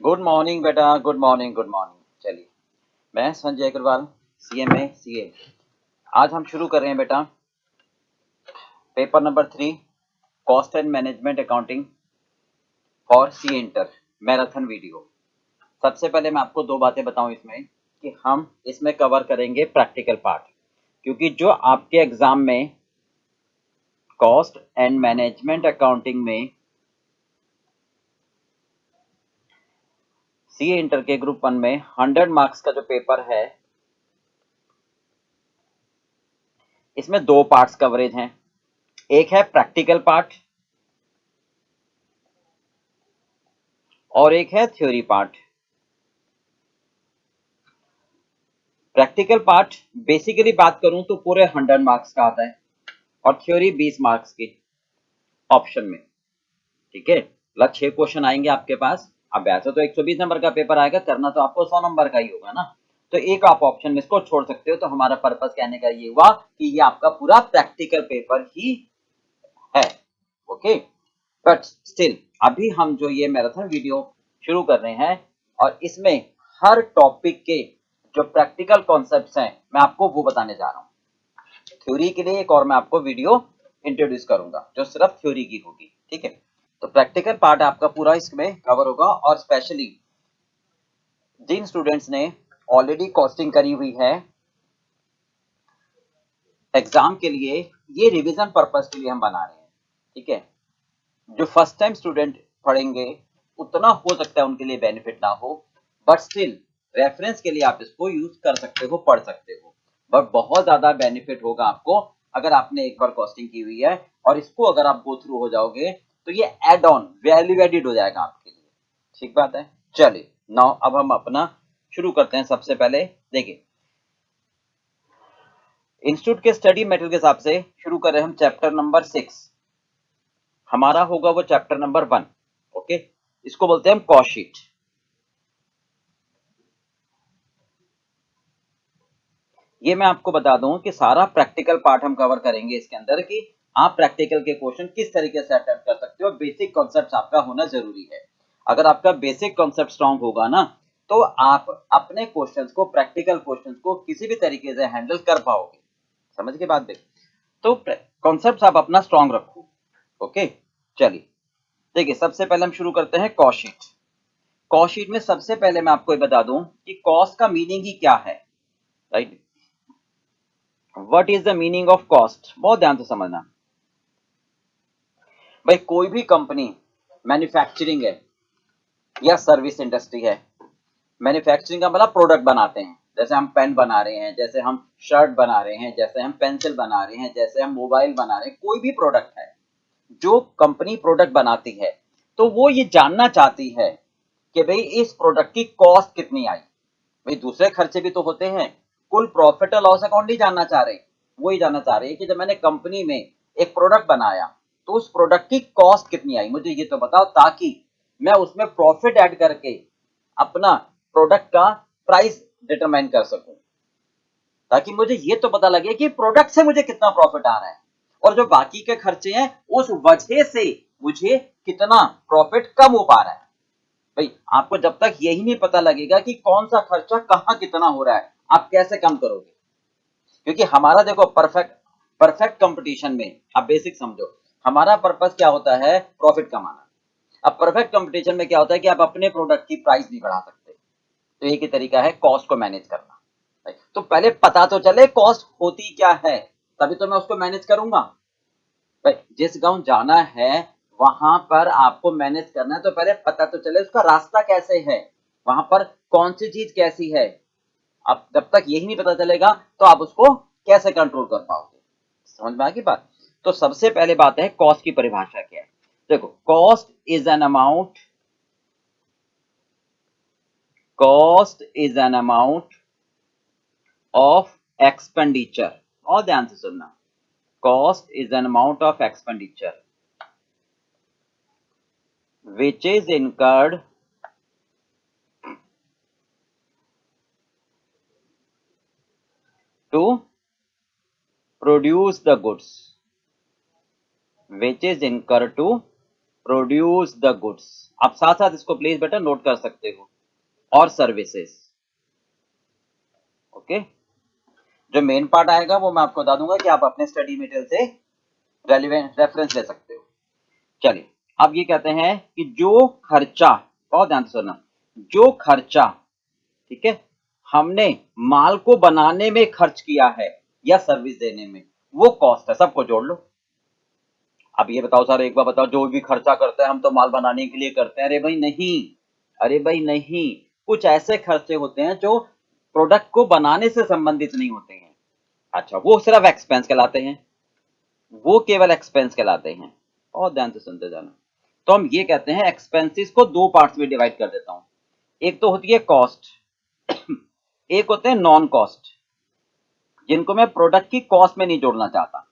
Good morning बेटा, good morning good morning. चलिए, मैं संजय अग्रवाल, CMA CA। आज हम शुरू कर रहे हैं बेटा paper number 3, cost and management accounting for CA inter marathon video. सबसे पहले मैं आपको दो बातें बताऊं इसमें कि हम इसमें कवर करेंगे प्रैक्टिकल पार्ट, क्योंकि जो आपके एग्जाम में कॉस्ट एंड मैनेजमेंट अकाउंटिंग में CA इंटर के ग्रुप 1 में 100 मार्क्स का जो पेपर है, इसमें दो पार्ट्स कवरेज हैं। एक है प्रैक्टिकल पार्ट और एक है theory part. Practical part basically बात करूं तो पूरे 100 मार्क्स का आता है और थ्योरी 20 मार्क्स की ऑप्शन में। ठीक है, मतलब 6 क्वेश्चन आएंगे आपके पास। अब ऐसे तो 120 नंबर का पेपर आएगा, करना तो आपको 100 नंबर का ही होगा ना, तो एक आप ऑप्शन में इसको छोड़ सकते हो। तो हमारा पर्पस कहने का ये हुआ कि ये आपका पूरा प्रैक्टिकल पेपर ही है। ओके, बट स्टिल अभी हम जो ये मैराथन वीडियो शुरू कर रहे हैं और इसमें हर टॉपिक के जो प्रैक्टिकल कॉन्सेप्ट्स हैं मैं आपको वो बताने जा रहा हूँ। थ्योरी के लिए एक और मैं आपको वीडियो इंट्रोड्यूस करूंगा जो सिर्फ थ्योरी की होगी। ठीक है, तो प्रैक्टिकल पार्ट आपका पूरा इसमें कवर होगा और स्पेशली जिन स्टूडेंट्स ने ऑलरेडी कॉस्टिंग करी हुई है एग्जाम के लिए, ये रिवीजन पर्पस के लिए हम बना रहे हैं। ठीक है, जो फर्स्ट टाइम स्टूडेंट पढ़ेंगे उतना हो सकता है उनके लिए बेनिफिट ना हो, बट स्टिल रेफरेंस के लिए आप इसको यूज कर सकते हो, पढ़ सकते हो। बट बहुत ज्यादा बेनिफिट होगा आपको अगर आपने एक बार कॉस्टिंग की हुई है और इसको अगर आप गो थ्रू हो जाओगे तो ये एड ऑन वैल्यू एडिड हो जाएगा आपके लिए। ठीक बात है। चलिए नाउ अब हम अपना शुरू करते हैं। सबसे पहले देखिए, इंस्टीट्यूट के स्टडी मेटेरियल के हिसाब से शुरू कर रहे हैं हम चैप्टर नंबर 6। हमारा होगा वो चैप्टर नंबर 1। ओके, इसको बोलते हैं हम कॉस्ट शीट। ये मैं आपको बता दूं कि सारा प्रैक्टिकल पार्ट हम कवर करेंगे इसके अंदर कि आप प्रैक्टिकल के क्वेश्चन किस तरीके से अटेम्प्ट कर सकते हो। बेसिक कॉन्सेप्ट आपका होना जरूरी है। अगर आपका बेसिक कॉन्सेप्ट स्ट्रांग होगा ना, तो आप अपने क्वेश्चंस को, प्रैक्टिकल क्वेश्चंस को किसी भी तरीके से हैंडल कर पाओगे। समझ के बात देख, तो कॉन्सेप्ट आप अपना स्ट्रांग रखो। ओके, चलिए देखिए, सबसे पहले हम शुरू करते हैं कॉस्ट शीट। कॉस्ट शीट में सबसे पहले मैं आपको ये बता दूं कि कॉस्ट का मीनिंग ही क्या है। Right, what is the meaning of cost, बहुत ध्यान से समझना। भाई कोई भी कंपनी मैन्युफैक्चरिंग है या सर्विस इंडस्ट्री है, मैन्युफैक्चरिंग का मतलब प्रोडक्ट बनाते हैं। जैसे हम पेन बना रहे हैं, जैसे हम शर्ट बना रहे हैं, जैसे हम पेंसिल बना रहे हैं, जैसे हम मोबाइल बना रहे हैं, कोई भी प्रोडक्ट है जो कंपनी प्रोडक्ट बनाती है, तो वो ये जानना चाहती है कि भाई इस प्रोडक्ट की कॉस्ट कितनी आई। भाई दूसरे खर्चे भी तो होते हैं, कुल प्रॉफिट और लॉस अकाउंट नहीं जानना चाह रहे, वो ही जानना चाह रहे हैं कि जब मैंने कंपनी में एक प्रोडक्ट बनाया तो उस प्रोडक्ट की कॉस्ट कितनी आई, मुझे ये तो बताओ, ताकि मैं उसमें प्रॉफिट ऐड करके अपना प्रोडक्ट का प्राइस डिटरमाइन कर सकूं, ताकि मुझे ये तो पता लगे कि प्रोडक्ट से मुझे कितना प्रॉफिट आ रहा है और जो बाकी के खर्चे हैं उस वजह से मुझे कितना प्रॉफिट कम हो पा रहा है। भाई आपको जब तक यही नहीं पता लगेगा कि कौन सा खर्चा कहां कितना हो रहा है, आप कैसे कम करोगे। क्योंकि हमारा देखो परफेक्ट परफेक्ट कंपटीशन में आप बेसिक समझो, हमारा पर्पस क्या होता है, प्रॉफिट कमाना। अब परफेक्ट कंपटीशन में क्या होता है कि आप अपने प्रोडक्ट की प्राइस नहीं बढ़ा सकते, तो एक ही तरीका है कॉस्ट को मैनेज करना। तो पहले पता तो चले कॉस्ट होती क्या है, तभी तो मैं उसको मैनेज करूंगा। भाई जिस गांव जाना है वहां पर आपको मैनेज करना है, तो पहले पता तो चले उसका रास्ता कैसे है, वहां पर कौन सी चीज कैसी है। अब जब तक यही नहीं पता चलेगा तो आप उसको कैसे कंट्रोल कर पाओगे। समझ में आ गई बात। तो सबसे पहले बात है कॉस्ट की परिभाषा क्या है। देखो, cost is an amount of expenditure. और ध्यान से सुनना, cost is an amount of expenditure which is incurred to produce the goods, which is incurred to produce the goods. आप साथ साथ इसको प्लीज बेटा नोट कर सकते हो, और सर्विसेज। ओके, जो मेन पार्ट आएगा वो मैं आपको बता दूंगा कि आप अपने स्टडी मटेरियल से रेलिवेंट रेफरेंस ले सकते हो। चलिए, अब ये कहते हैं कि जो खर्चा, बहुत ध्यान से सुनना, जो खर्चा, ठीक है, हमने माल को बनाने में खर्च किया है या सर्विस देने में, वो कॉस्ट है। सबको जोड़ लो। अब ये बताओ सर, एक बार बताओ, जो भी खर्चा करते हैं हम तो माल बनाने के लिए करते हैं। अरे भाई नहीं, अरे भाई नहीं, कुछ ऐसे खर्चे होते हैं जो प्रोडक्ट को बनाने से संबंधित नहीं होते हैं। अच्छा, वो सिर्फ एक्सपेंस कहलाते हैं, वो केवल एक्सपेंस कहलाते हैं। और ध्यान से सुनते जाना। तो हम ये कहते हैं एक्सपेंसेस को दो पार्ट्स में डिवाइड कर देता हूं। एक तो होती है कॉस्ट, एक होते हैं नॉन कॉस्ट, जिनको मैं प्रोडक्ट की कॉस्ट में नहीं जोड़ना चाहता।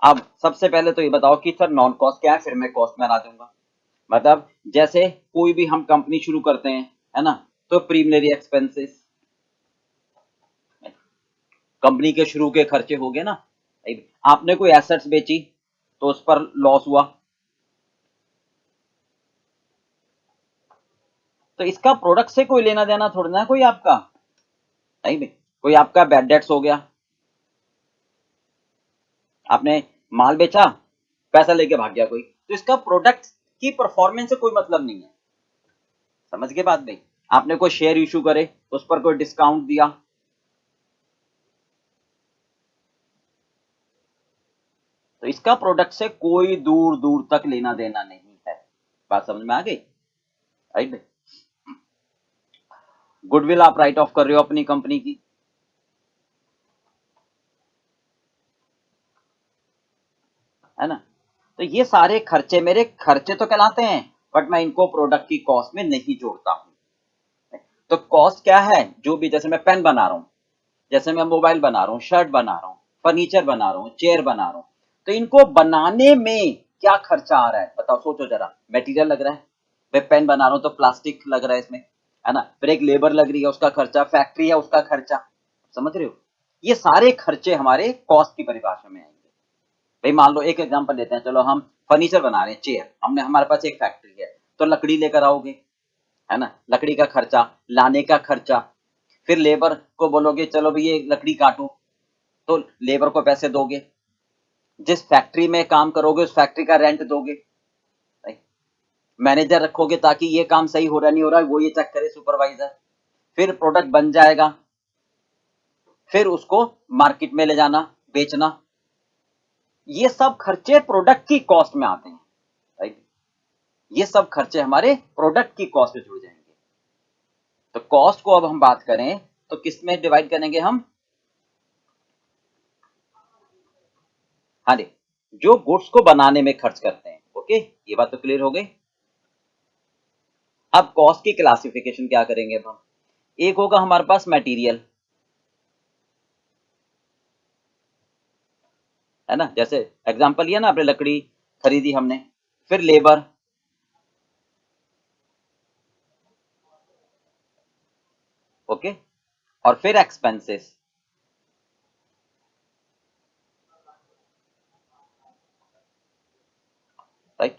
अब सबसे पहले तो ये बताओ कि सर नॉन कॉस्ट क्या है, फिर मैं कॉस्ट में आ दूंगा। मतलब जैसे कोई भी हम कंपनी शुरू करते हैं, है ना, तो प्रीलिमिनरी एक्सपेंसेस, कंपनी के शुरू के खर्चे हो गए ना। आपने कोई एसेट्स बेची तो उस पर लॉस हुआ, तो इसका प्रोडक्ट से कोई लेना देना थोड़ा ना कोई आपका, नहीं भी कोई आपका बैड डेट्स हो गया, आपने माल बेचा, पैसा लेके भाग गया कोई, तो इसका प्रोडक्ट की परफॉर्मेंस से कोई मतलब नहीं है। समझ के बात नहीं। आपने कोई शेयर इशू करे, उस पर कोई डिस्काउंट दिया, तो इसका प्रोडक्ट से कोई दूर दूर तक लेना देना नहीं है। बात समझ में आ गई, राइट। गुडविल आप राइट ऑफ कर रहे हो अपनी कंपनी की, है ना। तो ये सारे खर्चे मेरे खर्चे तो कहलाते हैं, बट मैं इनको प्रोडक्ट की कॉस्ट में नहीं जोड़ता हूं। तो कॉस्ट क्या है, जो भी, जैसे मैं पेन बना रहा हूं, जैसे मैं मोबाइल बना रहा हूं, शर्ट बना रहा हूं, फर्नीचर बना रहा हूं, चेयर बना रहा हूं, तो इनको बनाने में क्या खर्चा आ रहा है बताओ, सोचो जरा। मटेरियल लग रहा है, मैं पेन बना रहा हूं तो प्लास्टिक लग रहा है इसमें, है ना, फिर एक लेबर लग रही है, उसका खर्चा, फैक्ट्री है उसका खर्चा, समझ रहे हो। ये सारे खर्चे हमारे कॉस्ट की परिभाषा में आएंगे। भाई मान लो एक एग्जांपल लेते हैं, चलो हम फर्नीचर बना रहे हैं, चेयर, हमने, हमारे पास एक फैक्ट्री है, तो लकड़ी लेकर आओगे, है ना, लकड़ी का खर्चा, लाने का खर्चा, फिर लेबर को बोलोगे चलो भाई ये लकड़ी काटो, तो लेबर को पैसे दोगे, जिस फैक्ट्री में काम करोगे उस फैक्ट्री का रेंट दोगे, मैनेजर रखोगे ताकि ये काम सही हो रहा नहीं हो रहा वो ये चेक करे, सुपरवाइजर, फिर प्रोडक्ट बन जाएगा, फिर उसको मार्केट में ले जाना, बेचना, ये सब खर्चे प्रोडक्ट की कॉस्ट में आते हैं, राइट। ये सब खर्चे हमारे प्रोडक्ट की कॉस्ट में जुड़ जाएंगे। तो कॉस्ट को अब हम बात करें तो किस में डिवाइड करेंगे हम, हाँ जी, जो गुड्स को बनाने में खर्च करते हैं। ओके, ये बात तो क्लियर हो गई। अब कॉस्ट की क्लासिफिकेशन क्या करेंगे अब हम, एक होगा हमारे पास मटेरियल, है ना, जैसे एग्जांपल लिया ना आपने, लकड़ी खरीदी हमने, फिर लेबर, ओके, और फिर एक्सपेंसेस, राइट।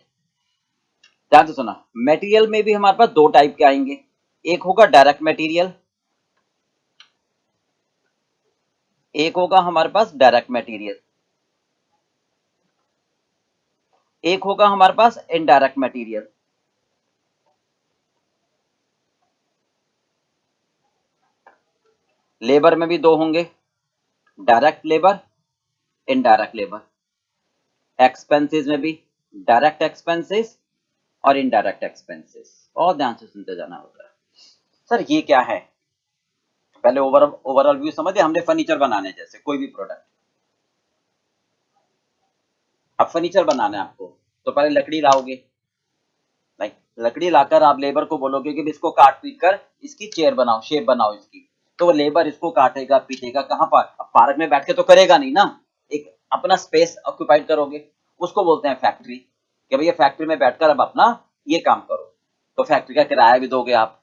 ध्यान से सुना, मटेरियल में भी हमारे पास दो टाइप के आएंगे, एक होगा डायरेक्ट मटेरियल, एक होगा हमारे पास डायरेक्ट मटेरियल, एक होगा हमारे पास इनडायरेक्ट मटेरियल। लेबर में भी दो होंगे, direct labour, indirect labour. Expenses में भी डायरेक्ट एक्सपेंसेस और इनडायरेक्ट एक्सपेंसेस। और ध्यान से सुनते जाना होगा। सर ये क्या है, पहले ओवरऑल व्यू समझे, हमने फर्नीचर बनाने, जैसे कोई भी प्रोडक्ट, अब फर्नीचर बनाना है आपको, तो पहले लकड़ी लाओगे, नहीं, लकड़ी लाकर आप लेबर को बोलोगे कि इसको काट पीट कर इसकी चेयर बनाओ, शेप बनाओ इसकी, तो वो लेबर इसको काटेगा पीटेगा, कहां पर, अब पार्क में बैठ के तो करेगा नहीं ना, एक अपना स्पेस ऑक्यूपाइड करोगे, उसको बोलते हैं फैक्ट्री, कि भैया फैक्ट्री में बैठकर अब अपना ये काम करो, तो फैक्ट्री का किराया भी दोगे आप,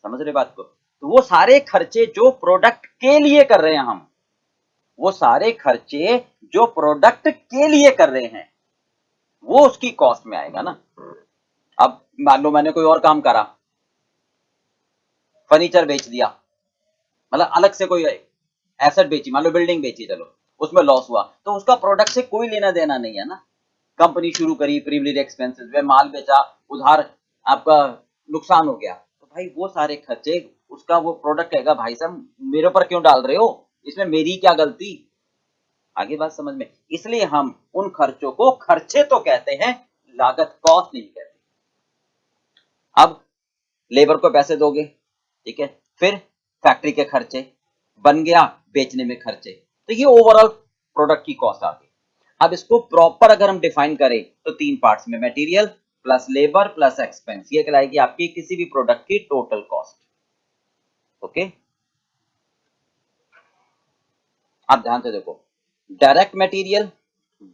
समझ रहे बात को। तो वो सारे खर्चे जो प्रोडक्ट के लिए कर रहे हैं हम, वो सारे खर्चे जो प्रोडक्ट के लिए कर रहे हैं, वो उसकी कॉस्ट में आएगा ना। अब मान लो मैंने कोई और काम करा, फर्नीचर बेच दिया, मतलब अलग से कोई एसेट बेची, मान लो बिल्डिंग बेची, चलो उसमें लॉस हुआ, तो उसका प्रोडक्ट से कोई लेना देना नहीं है ना। कंपनी शुरू करी, प्रिविलेज एक्सपेंसेस में माल बेचा, उधार आपका नुकसान हो गया, तो भाई वो सारे खर्चे उसका वो प्रोडक्ट कहेगा भाई साहब मेरे ऊपर क्यों डाल रहे हो, इसमें मेरी क्या गलती। आगे बात समझ में, इसलिए हम उन खर्चों को खर्चे तो कहते हैं, लागत कॉस्ट नहीं कहते। अब लेबर को पैसे दोगे, ठीक है, फिर फैक्ट्री के खर्चे, बन गया बेचने में खर्चे, तो ये ओवरऑल प्रोडक्ट की कॉस्ट आ गई। अब इसको प्रॉपर अगर हम डिफाइन करें तो 3 पार्ट्स में, material plus labour plus expense, ये कहलाएगी आपकी किसी भी प्रोडक्ट की टोटल कॉस्ट। ओके, आप ध्यान से देखो, direct material,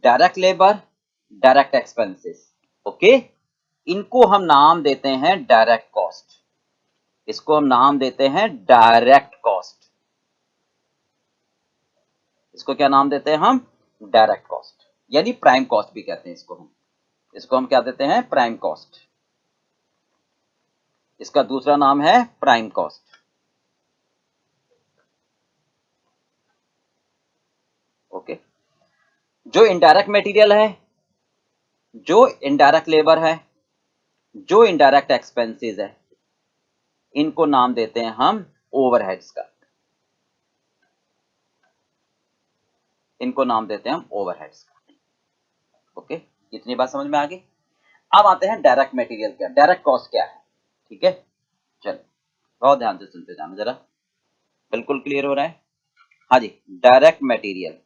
direct labour, direct expenses, okay, इनको हम नाम देते हैं डायरेक्ट कॉस्ट, इसको हम नाम देते हैं डायरेक्ट कॉस्ट, इसको क्या नाम देते हैं हम, डायरेक्ट कॉस्ट, यानी प्राइम कॉस्ट भी कहते हैं इसको हम क्या देते हैं, प्राइम कॉस्ट, इसका दूसरा नाम है प्राइम कॉस्ट। ओके, जो इनडायरेक्ट मटेरियल है, जो इनडायरेक्ट लेबर है, जो इनडायरेक्ट एक्सपेंसेस है, इनको नाम देते हैं हम ओवरहेड्स का, इनको नाम देते हैं हम ओवरहेड्स का। ओके, इतनी बात समझ में आ गई। अब आते हैं डायरेक्ट मटेरियल क्या, डायरेक्ट कॉस्ट क्या है, ठीक है, चलो बहुत ध्यान से सुनते जाना जरा, बिल्कुल क्लियर हो रहा है। हाँ जी, डायरेक्ट मटेरियल,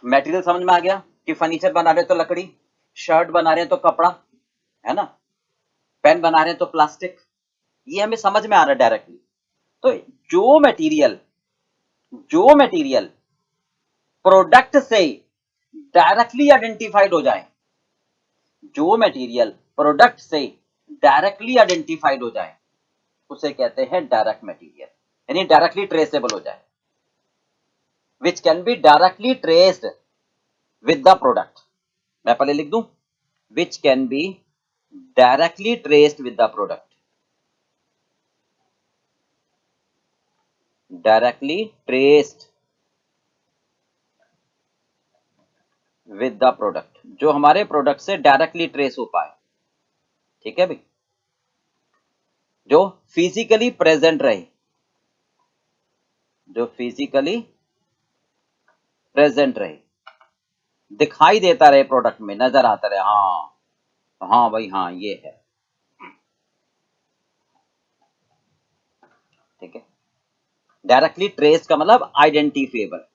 मटेरियल समझ में आ गया कि फर्नीचर बना रहे तो लकड़ी, शर्ट बना रहे हैं तो कपड़ा, है ना, पेन बना रहे हैं तो प्लास्टिक, ये हमें समझ में आ रहा है डायरेक्टली। तो जो मटेरियल प्रोडक्ट से डायरेक्टली आइडेंटिफाइड हो जाए, जो मटेरियल प्रोडक्ट से डायरेक्टली आइडेंटिफाइड हो जाए, उसे कहते हैं डायरेक्ट मटेरियल, यानी डायरेक्टली ट्रेसेबल हो जाए, which can be directly traced with the product. मैं पहले लिख दूं, which can be directly traced with the product, directly traced with the product, जो हमारे प्रोडक्ट से डायरेक्टली ट्रेस हो पाए, ठीक है भाई, जो फिजिकली प्रेजेंट रहे, जो फिजिकली प्रेजेंट रहे, दिखाई देता रहे प्रोडक्ट में, नजर आता रहे, हाँ हाँ भाई हाँ ये है, ठीक है, डायरेक्टली ट्रेस का मतलब आइडेंटिफिएबल।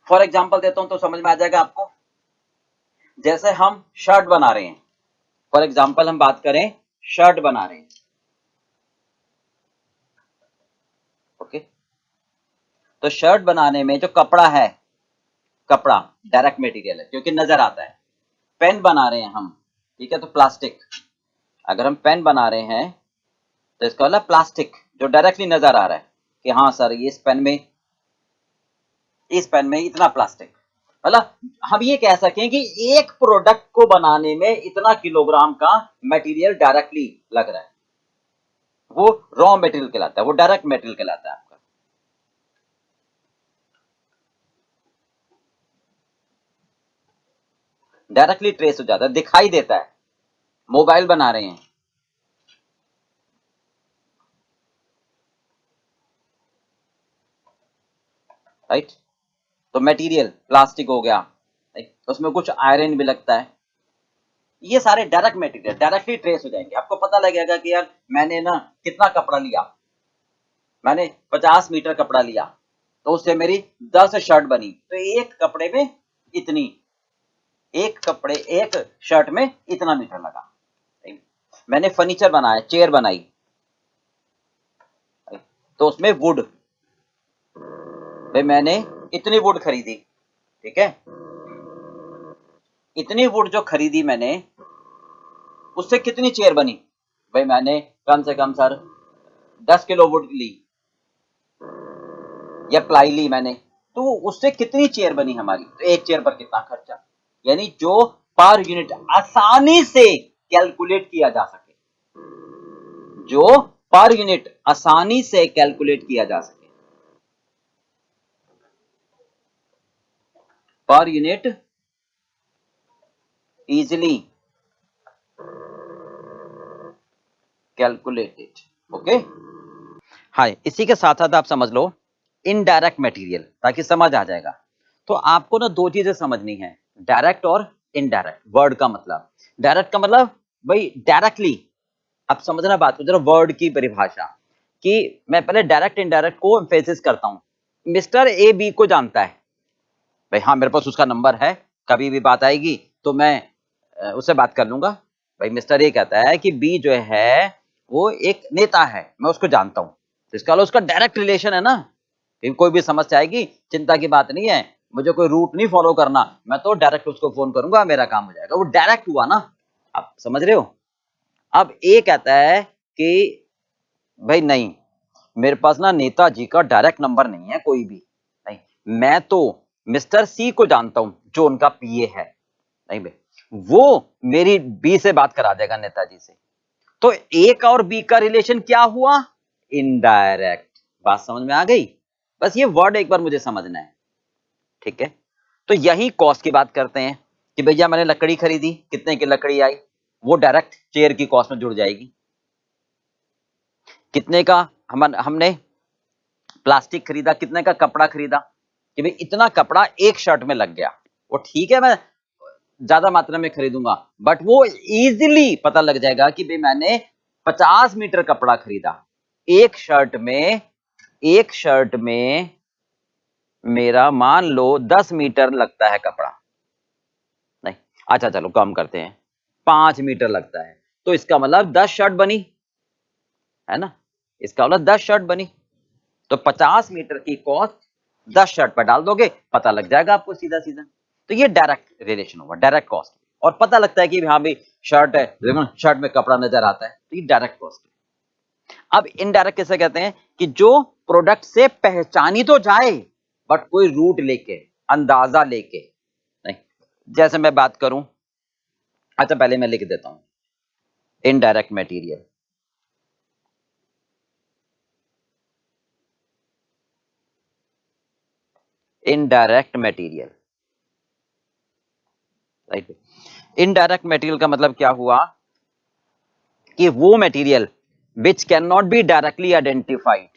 फॉर एग्जाम्पल देता हूं तो समझ में आ जाएगा आपको, जैसे हम शर्ट बना रहे हैं, फॉर एग्जाम्पल हम बात करें, शर्ट बना रहे हैं, ओके, तो शर्ट बनाने में जो कपड़ा है, कपड़ा डायरेक्ट मटेरियल है क्योंकि नजर आता है। पेन बना रहे हैं हम, ठीक है, तो प्लास्टिक, अगर हम पेन बना रहे हैं तो इसका मतलब प्लास्टिक जो डायरेक्टली नजर आ रहा है कि हाँ सर ये इस पेन में इतना प्लास्टिक, मतलब हम ये कह सकें कि एक प्रोडक्ट को बनाने में इतना किलोग्राम का मटेरियल डायरेक्टली लग रहा है, वो रॉ मटेरियल कहलाता है, वो डायरेक्ट मटेरियल कहलाता है आपका। डायरेक्टली ट्रेस हो जाता है, दिखाई देता है। मोबाइल बना रहे हैं, राइट, तो मटेरियल प्लास्टिक हो गया, उसमें कुछ आयरन भी लगता है, ये सारे डायरेक्ट मटेरियल डायरेक्टली ट्रेस हो जाएंगे, आपको पता लगेगा कि यार मैंने ना कितना कपड़ा लिया, मैंने 50 मीटर कपड़ा लिया तो उससे मेरी 10 शर्ट बनी, तो एक कपड़े में इतनी, एक शर्ट में इतना मीटर लगा। मैंने फर्नीचर बनाया, चेयर बनाई, तो उसमें वुड, भाई मैंने इतनी वुड खरीदी, ठीक है। इतनी वुड जो खरीदी मैंने, उससे कितनी चेयर बनी? भाई मैंने कम से कम सर 10 किलो वुड ली या प्लाई ली मैंने, तो उससे कितनी चेयर बनी हमारी? तो एक चेयर पर कितना खर्चा, यानी जो पर यूनिट आसानी से कैलकुलेट किया जा सके, जो पर यूनिट आसानी से कैलकुलेट किया जा सके, per unit easily calculated. Okay, हाँ, इसी के साथ साथ आप समझ लो इनडायरेक्ट मटेरियल, ताकि समझ आ जाएगा। तो आपको ना दो चीजें समझनी है, डायरेक्ट और इनडायरेक्ट। वर्ड का मतलब, डायरेक्ट का मतलब भाई डायरेक्टली, आप समझना बात को जरा, वर्ड की परिभाषा कि मैं पहले डायरेक्ट इनडायरेक्ट को एम्फेसिस करता हूं। मिस्टर ए बी को जानता है, भाई हाँ मेरे पास उसका नंबर है, कभी भी बात आएगी तो मैं उससे बात कर लूंगा। भाई मिस्टर ए कहता है कि बी जो है वो एक नेता है, मैं उसको जानता हूं, तो इसका मतलब उसका डायरेक्ट रिलेशन है ना। कि कोई भी समस्या आएगी, चिंता की बात नहीं है, मुझे कोई रूट नहीं फॉलो करना, मैं तो डायरेक्ट उसको फोन करूंगा, मेरा काम हो जाएगा। वो डायरेक्ट हुआ ना, आप समझ रहे हो। अब ए कहता है कि भाई नहीं, मेरे पास ना नेताजी का डायरेक्ट नंबर नहीं है कोई भी, नहीं, मैं तो मिस्टर सी को जानता हूं जो उनका पीए है, नहीं भाई वो मेरी बी से बात करा देगा नेताजी से। तो ए का और बी का रिलेशन क्या हुआ? इनडायरेक्ट। बात समझ में आ गई? बस ये वर्ड एक बार मुझे समझना है, ठीक है। तो यही कॉस्ट की बात करते हैं कि भैया मैंने लकड़ी खरीदी, कितने की लकड़ी आई, वो डायरेक्ट चेयर की कॉस्ट में जुड़ जाएगी। कितने का हमने प्लास्टिक खरीदा, कितने का कपड़ा खरीदा, कि भाई इतना कपड़ा एक शर्ट में लग गया, वो ठीक है, मैं ज्यादा मात्रा में खरीदूंगा, बट वो इजीली पता लग जाएगा कि भाई मैंने 50 मीटर कपड़ा खरीदा, एक शर्ट में मेरा मान लो 10 मीटर लगता है कपड़ा, नहीं, अच्छा चलो कम करते हैं, 5 मीटर लगता है, तो इसका मतलब 10 शर्ट बनी, है ना, इसका मतलब 10 शर्ट बनी। तो 50 मीटर की कॉस्ट 10 शर्ट पर डाल दोगे, पता लग जाएगा आपको सीधा सीधा। तो ये डायरेक्ट रिलेशन हुआ, डायरेक्ट कॉस्ट, और पता लगता है कि हाँ भाई शर्ट है, देखो शर्ट में कपड़ा नजर आता है, तो ये डायरेक्ट कॉस्ट है। अब इनडायरेक्ट किसे कहते हैं? कि जो प्रोडक्ट से पहचानी तो जाए, बट कोई रूट लेके, अंदाजा लेके नहीं। जैसे मैं बात करूं, अच्छा पहले मैं लिख देता हूं indirect material. Indirect material, right. Indirect material का मतलब क्या हुआ? कि वो material which can not be directly identified,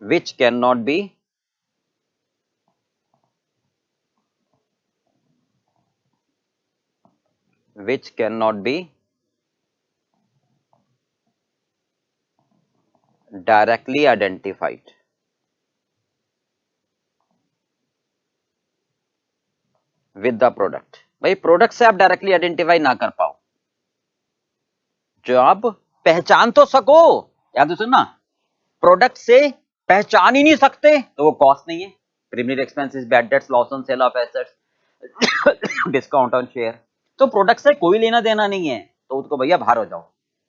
which can not be which cannot be directly identified with the product। भाई प्रोडक्ट से आप डायरेक्टली आइडेंटिफाई ना कर पाओ, जो आप पहचान तो सको, याद है सुनना, प्रोडक्ट से पहचान ही नहीं सकते तो वो कॉस्ट नहीं है। Premier expenses, bad debts, loss on sale of assets, discount on share, तो प्रोडक्ट से कोई लेना देना नहीं है, तो उसको भैया बाहर हो जाओ,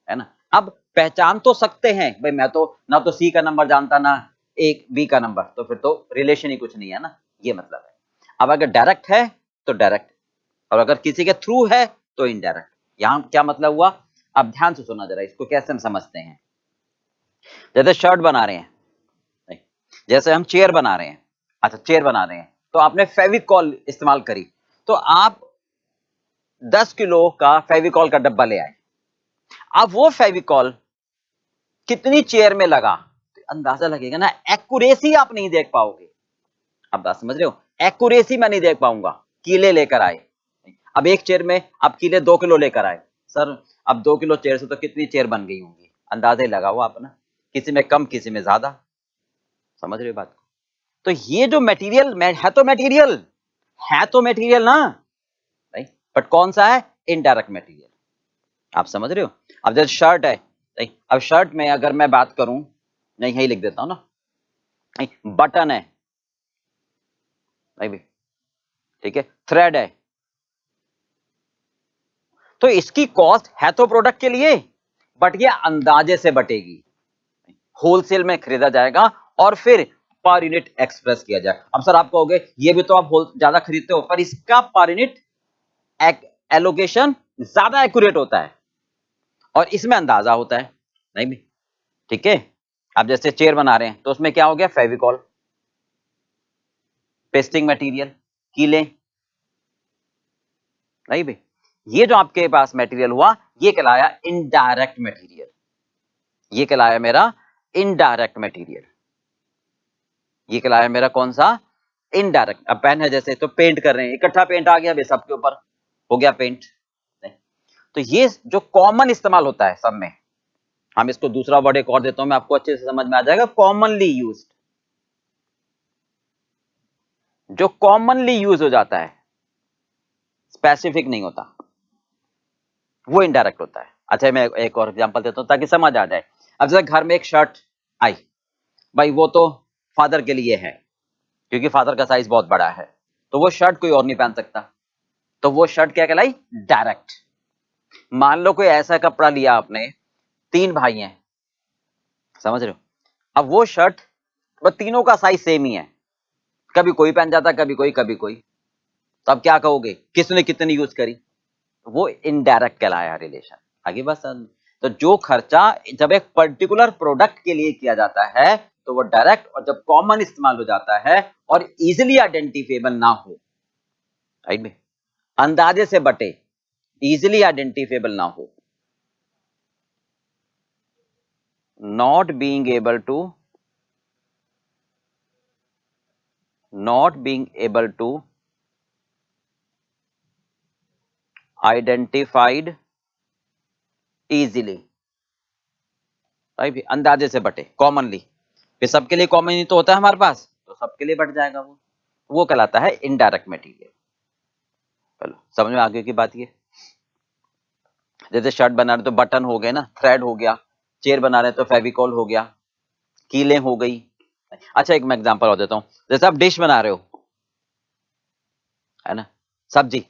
है ना। अब पहचान तो सकते हैं भाई, मैं तो ना तो सी का नंबर जानता ना एक बी का नंबर, तो फिर तो रिलेशन ही कुछ नहीं है ना, ये मतलब है। अब अगर डायरेक्ट है तो डायरेक्ट, और अगर किसी के थ्रू है तो इनडायरेक्ट। यहां क्या मतलब हुआ? अब ध्यान से सुना जरा, इसको कैसे हम समझते हैं। जैसे शर्ट बना रहे हैं, नहीं, जैसे हम चेयर बना रहे हैं, अच्छा चेयर बना रहे हैं, तो आपने फेविकॉल इस्तेमाल करी, तो आप 10 किलो का फेविकॉल का डब्बा ले आए। अब वो फेविकॉल कितनी चेयर में लगा, तो अंदाजा लगेगा ना, एक्यूरेसी आप नहीं देख पाओगे। अब बात समझ रहे हो, एक्यूरेसी मैं नहीं देख पाऊंगा। कीले लेकर आए, अब एक चेयर में आप कीले 2 किलो लेकर आए, सर अब 2 किलो चेयर से तो कितनी चेयर बन गई होंगी, अंदाजा ही लगाओ आप ना, किसी में कम किसी में ज्यादा, समझ रहे हो बात को। तो ये जो मटेरियल है तो मटेरियल, है तो मटेरियल ना, राइट, बट कौन सा है? इनडायरेक्ट मटेरियल, आप समझ रहे हो। अब जैसे शर्ट है, राइट, अब शर्ट में अगर मैं बात करूं, नहीं यही लिख देता हूं ना, बटन है, राइट, ठीक है, थ्रेड है, तो इसकी कॉस्ट है तो प्रोडक्ट के लिए, बट ये अंदाजे से बटेगी, होलसेल में खरीदा जाएगा और फिर पर यूनिट एक्सप्रेस किया जाए। अब सर आप कहोगे ये भी तो आप ज्यादा खरीदते हो, पर इसका पर यूनिट एलोकेशन ज्यादा एक्यूरेट होता है और इसमें अंदाजा होता है, नहीं भी, ठीक है। आप जैसे चेयर बना रहे हैं तो उसमें क्या हो गया, फेविकॉल, पेस्टिंग मटेरियल, कीले, नहीं भी, ये जो आपके पास मटेरियल हुआ ये कहलाया इनडायरेक्ट मटेरियल, ये कहलाया मेरा इनडायरेक्ट मटेरियल, ये कहलाया मेरा कौन सा, इनडायरेक्ट। अब पेन है जैसे, तो पेंट कर रहे हैं, इकट्ठा पेंट आ गया भाई सबके ऊपर, हो गया पेंट। तो ये जो कॉमन इस्तेमाल होता है सब में, हम इसको दूसरा वर्ड एक और देता हूं, मैं आपको अच्छे से समझ में आ जाएगा, कॉमनली यूज्ड, जो कॉमनली यूज हो जाता है, स्पेसिफिक नहीं होता, वो इनडायरेक्ट होता है। अच्छा मैं एक और एग्जांपल देता हूं ताकि समझ आ जाए। अब जैसे घर में एक शर्ट आई, भाई वो तो फादर के लिए है क्योंकि फादर का साइज बहुत बड़ा है, तो वो शर्ट कोई और नहीं पहन सकता, तो वो शर्ट क्या कहलाई, डायरेक्ट। मान लो कोई ऐसा कपड़ा लिया आपने, 3 भाई हैं, समझ रहे हो, अब वो शर्ट, वो तीनों का साइज सेम ही है, कभी कोई पहन जाता, कभी कोई, कभी कोई, तो अब क्या कहोगे, किसने कितनी यूज करी, वो इनडायरेक्ट कहलाया रिलेशन। आगे बस, तो जो खर्चा जब एक पर्टिकुलर प्रोडक्ट के लिए किया जाता है तो वो डायरेक्ट, और जब कॉमन इस्तेमाल हो जाता है और इजिली आइडेंटिफिएबल ना हो, राइट में, अंदाजे से बटे, इजिली आइडेंटिफिएबल ना हो, not being able to identified easily, right, अंदाजे से बटे, कॉमनली, फिर सबके लिए कॉमन ही तो होता है हमारे पास, तो सबके लिए बट जाएगा, वो कहलाता है इनडायरेक्ट मटेरियल। चलो समझ में आ गई की बात ये, जैसे शर्ट बना रहे तो बटन हो गए ना, थ्रेड हो गया, चेयर बना रहे तो फेविकॉल हो गया, कीलें हो गई। अच्छा एक मैं एग्जांपल और देता हूं, जैसे आप डिश बना रहे हो, है ना, सब्जी,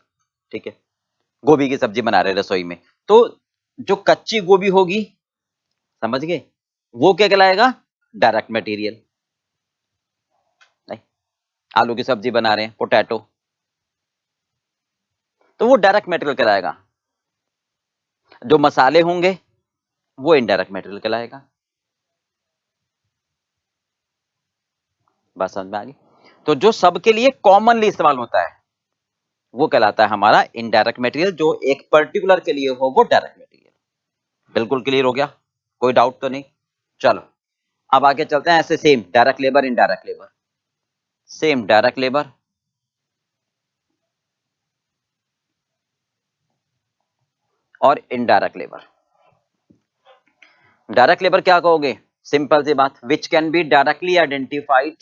ठीक है, गोभी की सब्जी बना रहे हैं रसोई में, तो जो कच्ची गोभी होगी, समझ गए, वो क्या कहलाएगा, डायरेक्ट मटेरियल, नहीं, आलू की सब्जी बना रहे हैं, पोटैटो, तो वो डायरेक्ट मटेरियल कहलाएगा, जो मसाले होंगे वो इनडायरेक्ट मटेरियल कहलाएगा। बात समझ में आ गई, तो जो सबके लिए कॉमनली इस्तेमाल होता है वो कहलाता है हमारा इनडायरेक्ट मटेरियल, जो एक पर्टिकुलर के लिए हो वो डायरेक्ट मटेरियल। बिल्कुल क्लियर हो गया, कोई डाउट तो नहीं। चलो अब आगे चलते हैं, ऐसे same direct labour, indirect labour, same direct labour और इनडायरेक्ट लेबर। डायरेक्ट लेबर क्या कहोगे, सिंपल सी बात, which can be directly identified,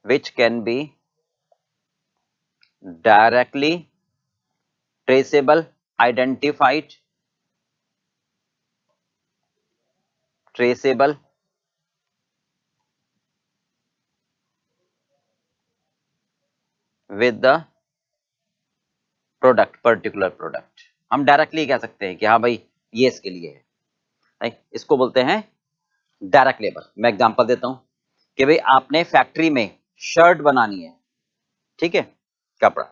which can be directly traceable, identified, traceable with the product, particular product, हम डायरेक्टली कह सकते हैं कि हाँ भाई ये इसके लिए है, राइट, इसको बोलते हैं डायरेक्ट लेबर। मैं एग्जांपल देता हूं कि भाई आपने फैक्ट्री में शर्ट बनानी है, ठीक है, कपड़ा,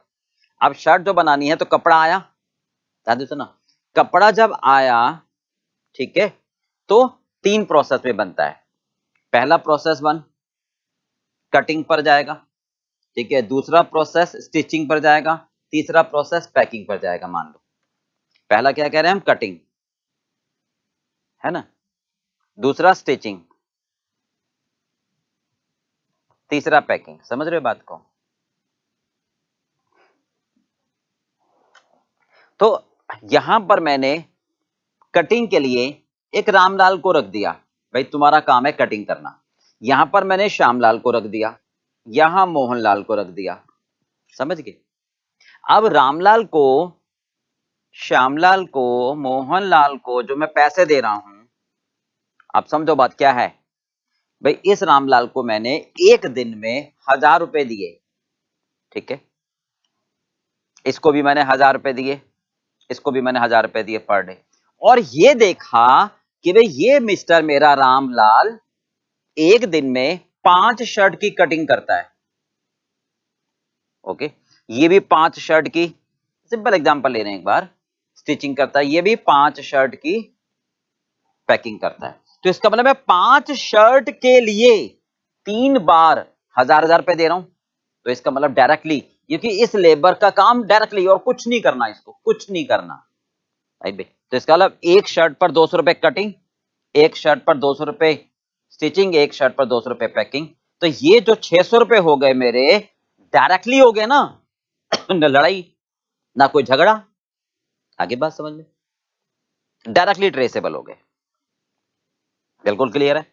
अब शर्ट जो बनानी है तो कपड़ा आया, ध्यान से सुना, कपड़ा जब आया, ठीक है, तो 3 प्रोसेस में बनता है। पहला प्रोसेस 1 कटिंग पर जाएगा, ठीक है, दूसरा प्रोसेस स्टिचिंग पर जाएगा, तीसरा प्रोसेस पैकिंग पर जाएगा। मान लो पहला क्या कह रहे हैं हम, कटिंग, है ना, दूसरा स्टिचिंग, तीसरा पैकिंग। समझ रहे हो बात को, तो यहां पर मैंने कटिंग के लिए एक रामलाल को रख दिया, भाई तुम्हारा काम है कटिंग करना, यहां पर मैंने श्यामलाल को रख दिया, यहां मोहनलाल को रख दिया, समझ गए। अब रामलाल को, श्यामलाल को, मोहनलाल को जो मैं पैसे दे रहा हूं, आप समझो बात क्या है, भाई इस रामलाल को मैंने एक दिन में 1000 रुपए दिए, ठीक है, इसको भी मैंने 1000 रुपए दिए, इसको भी मैंने 1000 रुपए दिए पर डे, और ये देखा कि भाई ये मिस्टर मेरा रामलाल एक दिन में 5 शर्ट की कटिंग करता है। ओके, ये भी 5 शर्ट की, सिंपल एग्जांपल ले रहे हैं एक बार, स्टिचिंग करता है, ये भी 5 शर्ट की पैकिंग करता है। तो इसका मतलब मैं 5 शर्ट के लिए 3 बार 1000 रुपए दे रहा हूं। तो इसका मतलब डायरेक्टली, क्योंकि इस लेबर का काम डायरेक्टली, और कुछ नहीं करना, इसको कुछ नहीं करना, राइट। तो इसका मतलब एक शर्ट पर 200 रुपए कटिंग, एक शर्ट पर 200 रुपए स्टिचिंग, एक शर्ट पर 200 रुपए पैकिंग। तो ये जो 600 रुपए हो गए मेरे, डायरेक्टली हो गए ना, न लड़ाई ना कोई झगड़ा, आगे बात समझ में, डायरेक्टली ट्रेसेबल हो गए। बिल्कुल क्लियर है।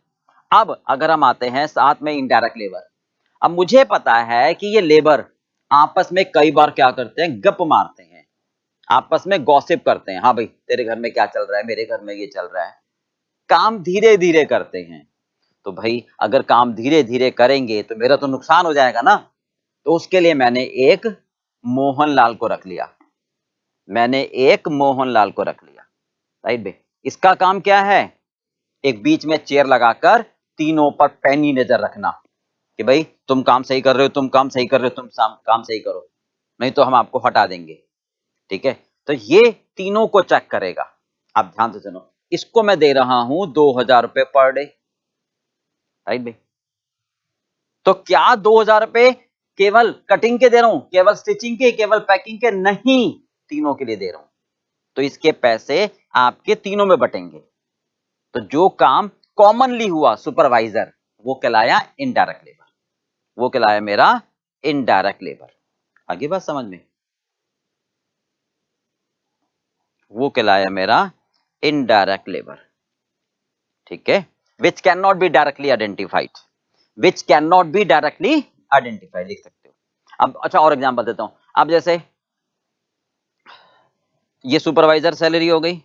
अब अगर हम आते हैं साथ में इनडायरेक्ट लेबर, अब मुझे पता है कि ये लेबर आपस में कई बार क्या करते हैं, गप मारते हैं, आपस में गॉसिप करते हैं, हाँ भाई तेरे घर में क्या चल रहा है, मेरे घर में ये चल रहा है, काम धीरे धीरे करते हैं। तो भाई अगर काम धीरे धीरे करेंगे तो मेरा तो नुकसान हो जाएगा ना। तो उसके लिए मैंने एक मोहनलाल को रख लिया, मैंने एक मोहनलाल को रख लिया, राइट भाई। इसका काम क्या है, एक बीच में चेयर लगाकर तीनों पर पैनी नजर रखना कि भाई तुम काम सही कर रहे हो, तुम काम सही कर रहे हो, तुम काम सही करो, नहीं तो हम आपको हटा देंगे, ठीक है। तो ये तीनों को चेक करेगा। आप ध्यान से सुनो, इसको मैं दे रहा हूं 2000 रुपए पर डे, राइट भाई। तो क्या 2000 रुपए केवल कटिंग के दे रहा हूं, केवल स्टिचिंग के, केवल पैकिंग के? नहीं, तीनों के लिए दे रहा हूं। तो इसके पैसे आपके तीनों में बटेंगे। तो जो काम कॉमनली हुआ सुपरवाइजर, वो कहलाया इनडायरेक्ट लेबर, वो कहलाया मेरा इनडायरेक्ट लेबर। आगे बात समझ में, वो कहलाया मेरा इनडायरेक्ट लेबर, ठीक है। Which can not be directly identified, which can not be directly identified, लिख सकते हो। अब अच्छा और एग्जांपल देता हूं। अब जैसे ये सुपरवाइजर सैलरी हो गई,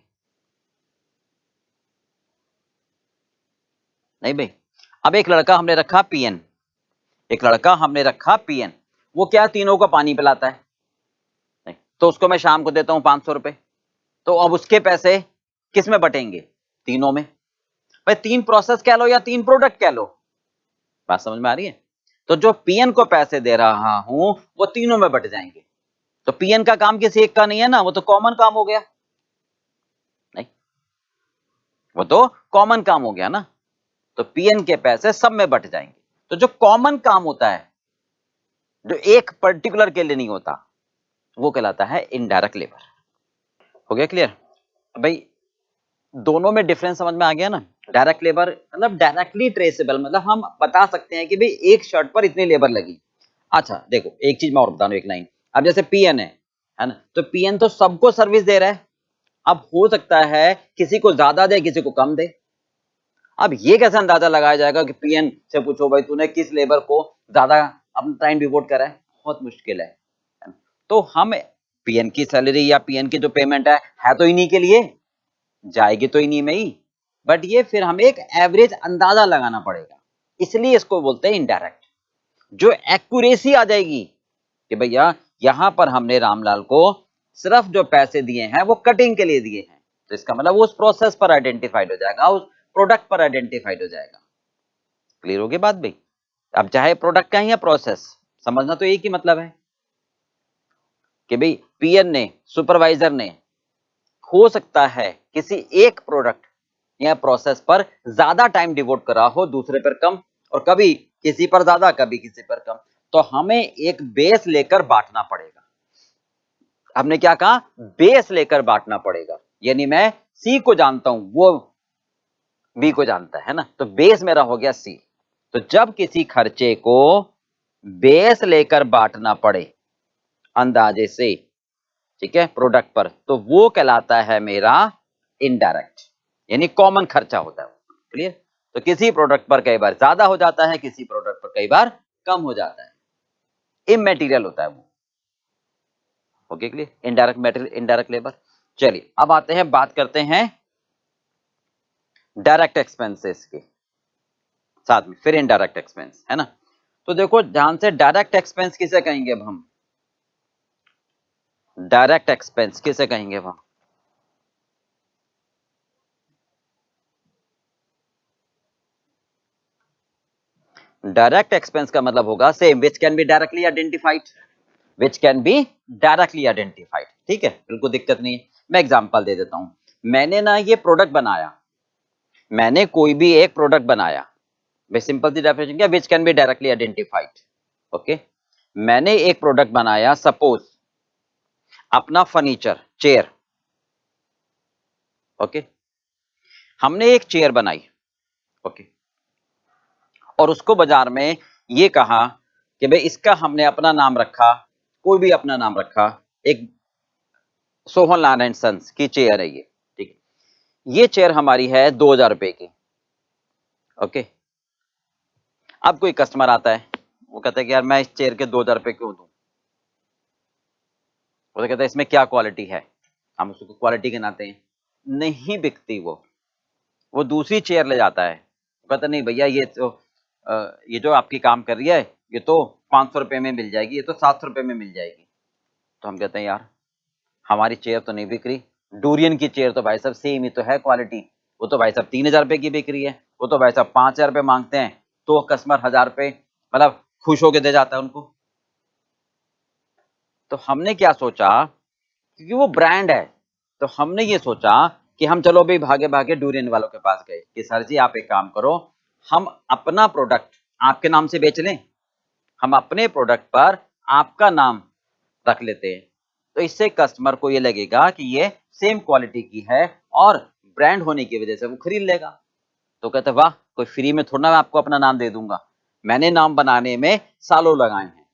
नहीं भाई। अब एक लड़का हमने रखा पीएन, एक लड़का हमने रखा पीएन, वो क्या तीनों को पानी पिलाता है, नहीं तो उसको मैं शाम को देता हूं 500 रुपए। तो अब उसके पैसे किस में बटेंगे, तीनों में। भाई 3 प्रोसेस कह लो या 3 प्रोडक्ट कह लो, बात समझ में आ रही है। तो जो पीएन को पैसे दे रहा हूं वो तीनों में बट जाएंगे। तो पीएन का काम किसी एक का नहीं है ना, वो तो कॉमन काम हो गया, नहीं वो तो कॉमन काम हो गया ना। तो पीएन के पैसे सब में बट जाएंगे। तो जो कॉमन काम होता है, जो एक पर्टिकुलर के लिए नहीं होता, वो कहलाता है इनडायरेक्ट लेबर। हो गया क्लियर भाई, दोनों में डिफरेंस समझ में आ गया ना। डायरेक्ट लेबर मतलब डायरेक्टली ट्रेसेबल, मतलब हम बता सकते हैं कि भाई एक शर्ट पर इतनी लेबर लगी। अच्छा देखो एक चीज मैं और बता रहा हूं, एक लाइन। अब जैसे पीएन है ना, तो पीएन तो सबको सर्विस दे रहा है। अब हो सकता है किसी को ज्यादा दे, किसी को कम दे। अब ये कैसे अंदाजा लगाया जाएगा कि पीएन से पूछो भाई तूने किस लेबर को ज्यादा अपना टाइम डिवोट करा है, बहुत मुश्किल है। तो हम पीएन की सैलरी या पीएन की जो पेमेंट है तो इन्हीं के लिए, जाएगी तो इन्हीं में ही, बट ये फिर हमें एक एवरेज अंदाजा लगाना पड़ेगा, इसलिए इसको बोलते हैं इनडायरेक्ट। जो एक्यूरेसी आ जाएगी कि भैया यहां पर हमने रामलाल को सिर्फ जो पैसे दिए हैं वो कटिंग के लिए दिए हैं, तो इसका मतलब वो उस प्रोसेस पर आइडेंटिफाइड हो जाएगा, उस प्रोडक्ट पर आइडेंटिफाइड हो जाएगा। क्लियर हो गई बात भाई। अब चाहे प्रोडक्ट का ही या प्रोसेस, समझना तो एक ही मतलब है कि भाई पीएन ने, सुपरवाइजर ने, हो सकता है किसी एक प्रोडक्ट या प्रोसेस पर ज्यादा टाइम डिवोट करा हो, दूसरे पर कम, और कभी किसी पर ज्यादा कभी किसी पर कम। तो हमें एक बेस लेकर बांटना पड़ेगा। हमने क्या कहा, बेस लेकर बांटना पड़ेगा। यानी मैं सी को जानता हूं, वो बी को जानता है ना, तो बेस मेरा हो गया सी। तो जब किसी खर्चे को बेस लेकर बांटना पड़े अंदाजे से, ठीक है, प्रोडक्ट पर, तो वो कहलाता है मेरा इनडायरेक्ट, यानी कॉमन खर्चा होता है। क्लियर। तो किसी प्रोडक्ट पर कई बार ज्यादा हो जाता है, किसी प्रोडक्ट पर कई बार कम हो जाता है, इमैटेरियल होता है वो। Okay clear, indirect material, indirect labour. चलिए अब आते हैं, बात करते हैं डायरेक्ट एक्सपेंसेस की। साथ में, फिर इनडायरेक्ट एक्सपेंस, है ना। तो देखो ध्यान से, डायरेक्ट एक्सपेंस किसे कहेंगे अब हम, डायरेक्ट एक्सपेंस किसे कहेंगे अब हम, डायरेक्ट एक्सपेंस का मतलब होगा same, which can be directly identified, which can be directly identified, ठीक है, बिल्कुल दिक्कत नहीं है। मैं एग्जांपल दे देता हूं, मैंने ना ये प्रोडक्ट बनाया, मैंने कोई भी एक प्रोडक्ट बनाया, वे सिंपल सी डेफिनेशन क्या, which can be directly identified, okay. मैंने एक प्रोडक्ट बनाया, सपोज अपना फर्नीचर, चेयर, ओके। हमने एक चेयर बनाई, ओके, और उसको बाजार में ये कहा कि भाई इसका हमने अपना नाम रखा, कोई भी अपना नाम रखा, एक सोहन लाल एंड सन्स की चेयर है ये, ठीक है, ये चेयर हमारी है 2000 रुपए की, ओके। अब कोई कस्टमर आता है, वो कहता है कि यार मैं इस चेयर के 2000 रुपए क्यों दूं, वो तो कहता है इसमें क्या क्वालिटी है, हम उसको क्वालिटी गिनाते हैं, नहीं बिकती वो दूसरी चेयर ले जाता है, वो कहता नहीं भैया ये जो आपकी काम कर रही है ये तो 500 रुपए में मिल जाएगी, ये तो 700 रुपए में मिल जाएगी। तो हम कहते हैं यार हमारी चेयर तो नहीं बिक रही, डूरियन की चेयर तो भाई साहब सेम ही तो है क्वालिटी, वो तो भाई साहब 3000 रुपए की बिक रही है, वो तो भाई साहब 5000 रुपए मांगते हैं, तो कस्टमर 1000 रुपए मतलब खुश होके दे जाता है उनको। तो हमने क्या सोचा, क्योंकि वो ब्रांड है, तो हमने ये सोचा कि हम चलो भाई भागे भागे डूरियन वालों के पास गए कि सर जी आप एक काम करो, हम अपना प्रोडक्ट आपके नाम से बेच लें, हम अपने प्रोडक्ट पर आपका नाम रख लेते हैं, तो इससे कस्टमर को ये लगेगा कि ये सेम क्वालिटी की है और ब्रांड होने की वजह से वो खरीद लेगा। तो कहते वाह, कोई फ्री में थोड़ा मैं आपको अपना नाम दे दूंगा, मैंने नाम बनाने में सालों लगाए हैं,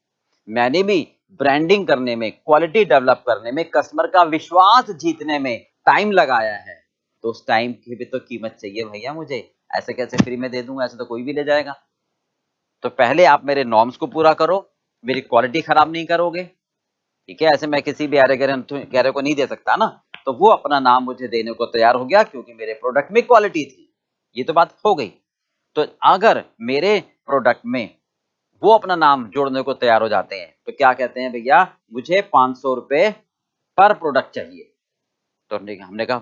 मैंने भी ब्रांडिंग करने में, क्वालिटी डेवलप करने में, कस्टमर का विश्वास जीतने में टाइम लगाया है, तो उस टाइम की भी तो कीमत चाहिए भैया मुझे, ऐसे कैसे फ्री में दे दूंगा, ऐसे तो कोई भी ले जाएगा। तो पहले आप मेरे नॉर्म्स को पूरा करो, मेरी क्वालिटी खराब नहीं करोगे, ठीक है, ऐसे मैं किसी भी गहरे को नहीं दे सकता ना। तो वो अपना नाम मुझे देने को तैयार हो गया क्योंकि मेरे प्रोडक्ट में क्वालिटी थी, ये तो बात हो गई। तो अगर मेरे प्रोडक्ट में वो अपना नाम जोड़ने को तैयार हो जाते हैं तो क्या कहते हैं, भैया मुझे 500 रुपए पर प्रोडक्ट चाहिए, तो हमने कहा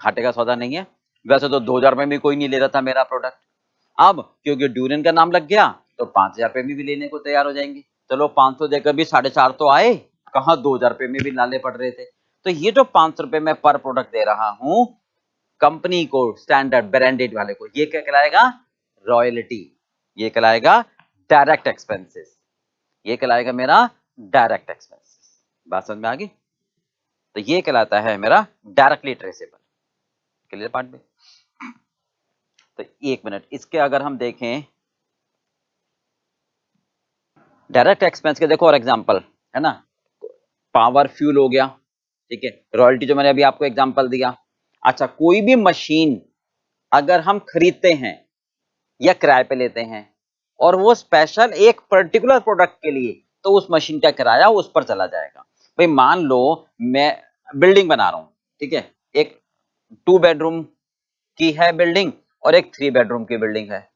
घाटे का सौदा नहीं है, वैसे तो 2000 रुपए में कोई नहीं ले रहा था मेरा प्रोडक्ट, अब क्योंकि ड्यूरेन का नाम लग गया तो 5000 रुपए में भी लेने को तैयार हो जाएंगे, चलो 500 देकर भी 4.5 तो आए, कहा 2000 रुपए में भी लाने पड़ रहे थे। तो ये जो 500 रुपए मैं पर प्रोडक्ट दे रहा हूं कंपनी को, स्टैंडर्ड ब्रांडेड वाले को, ये क्या कहलाएगा, रॉयल्टी, ये कहलाएगा डायरेक्ट एक्सपेंसेस, ये कहलाएगा मेरा डायरेक्ट एक्सपेंसेस। बात समझ में आ गई, तो ये कहलाता है मेरा डायरेक्टली ट्रेसेबल। क्लियर पार्ट में, तो एक मिनट, इसके अगर हम देखें डायरेक्ट एक्सपेंस के, देखो और एग्जांपल है ना, पावर फ्यूल हो गया, ठीक है, रॉयल्टी जो मैंने अभी आपको एग्जांपल दिया। अच्छा, कोई भी मशीन अगर हम खरीदते हैं या किराए पे लेते हैं और वो स्पेशल एक पर्टिकुलर प्रोडक्ट के लिए, तो उस मशीन का किराया उस पर चला जाएगा। भाई मान लो मैं बिल्डिंग बना रहा हूं, ठीक है, एक 2 बेडरूम की है बिल्डिंग और एक 3 बेडरूम की बिल्डिंग है।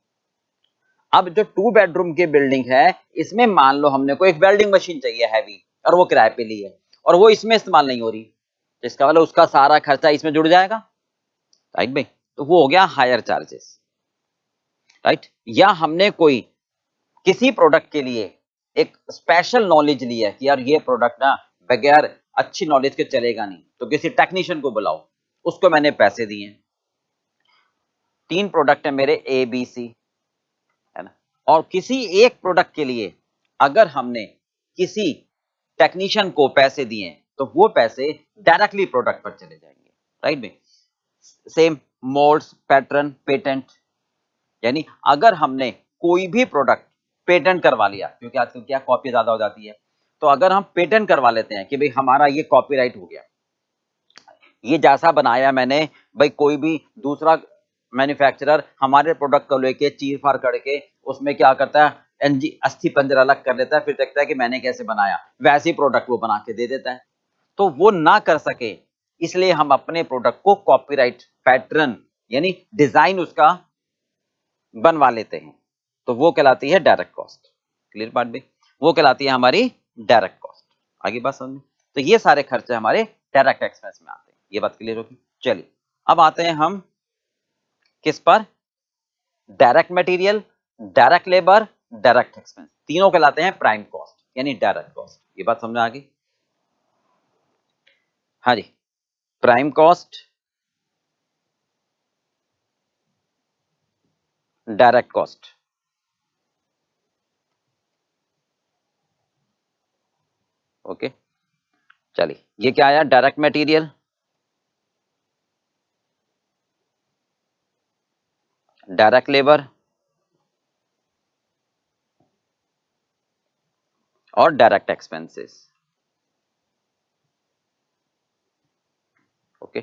अब जो 2 बेडरूम की बिल्डिंग है इसमें मान लो हमने को एक वेल्डिंग मशीन चाहिए हैवी, और वो किराए पे ली है और वो इसमें इस्तेमाल नहीं हो रही, जिसका मतलब उसका सारा खर्चा इसमें जुड़ जाएगा, राइट भाई, तो वो हो गया हायर चार्जेस, राइट। या हमने कोई किसी प्रोडक्ट के लिए एक स्पेशल नॉलेज ली है कि यार ये प्रोडक्ट ना बगैर अच्छी नॉलेज के चलेगा नहीं, तो किसी टेक्नीशियन को बुलाओ, उसको मैंने पैसे दिए, 3 प्रोडक्ट है मेरे ए बी सी, है ना, और किसी एक प्रोडक्ट के लिए अगर हमने किसी टेक्नीशियन को पैसे दिए तो वो पैसे डायरेक्टली प्रोडक्ट पर चले जाएंगे, राइट भाई। सेम मोल्ड्स, पैटर्न, पेटेंट, यानी अगर हमने कोई भी प्रोडक्ट पेटेंट करवा लिया, क्योंकि आजकल क्या कॉपी ज्यादा हो जाती है, तो अगर हम पेटेंट करवा लेते हैं कि भाई हमारा ये कॉपीराइट हो गया, ये जैसा बनाया मैंने, भाई कोई भी दूसरा मैन्युफैक्चरर हमारे प्रोडक्ट को लेके चीर फाड़ करके उसमें क्या करता है, एनजी अस्थि पंजरा अलग कर लेता है, फिर देखता है कि मैंने कैसे बनाया, वैसे ही प्रोडक्ट वो बना के दे देता है। तो वो ना कर सके इसलिए हम अपने प्रोडक्ट को कॉपीराइट, पैटर्न यानी डिजाइन उसका बनवा लेते हैं तो वो कहलाती है डायरेक्ट कॉस्ट। क्लियर बात भी, वो कहलाती है हमारी डायरेक्ट कॉस्ट। आगे बात समझ में? तो ये सारे खर्चे हमारे डायरेक्ट एक्सपेंस में आते हैं। ये बात क्लियर होगी। चलिए अब आते हैं हम किस पर, direct material, direct labour, direct expense, तीनों कहलाते हैं प्राइम कॉस्ट यानी डायरेक्ट कॉस्ट। ये बात समझ में आ गई? हाँ जी, prime cost, direct cost. Okay चलिए, ये क्या आया, डायरेक्ट मटेरियल, डायरेक्ट लेबर और डायरेक्ट एक्सपेंसेस। ओके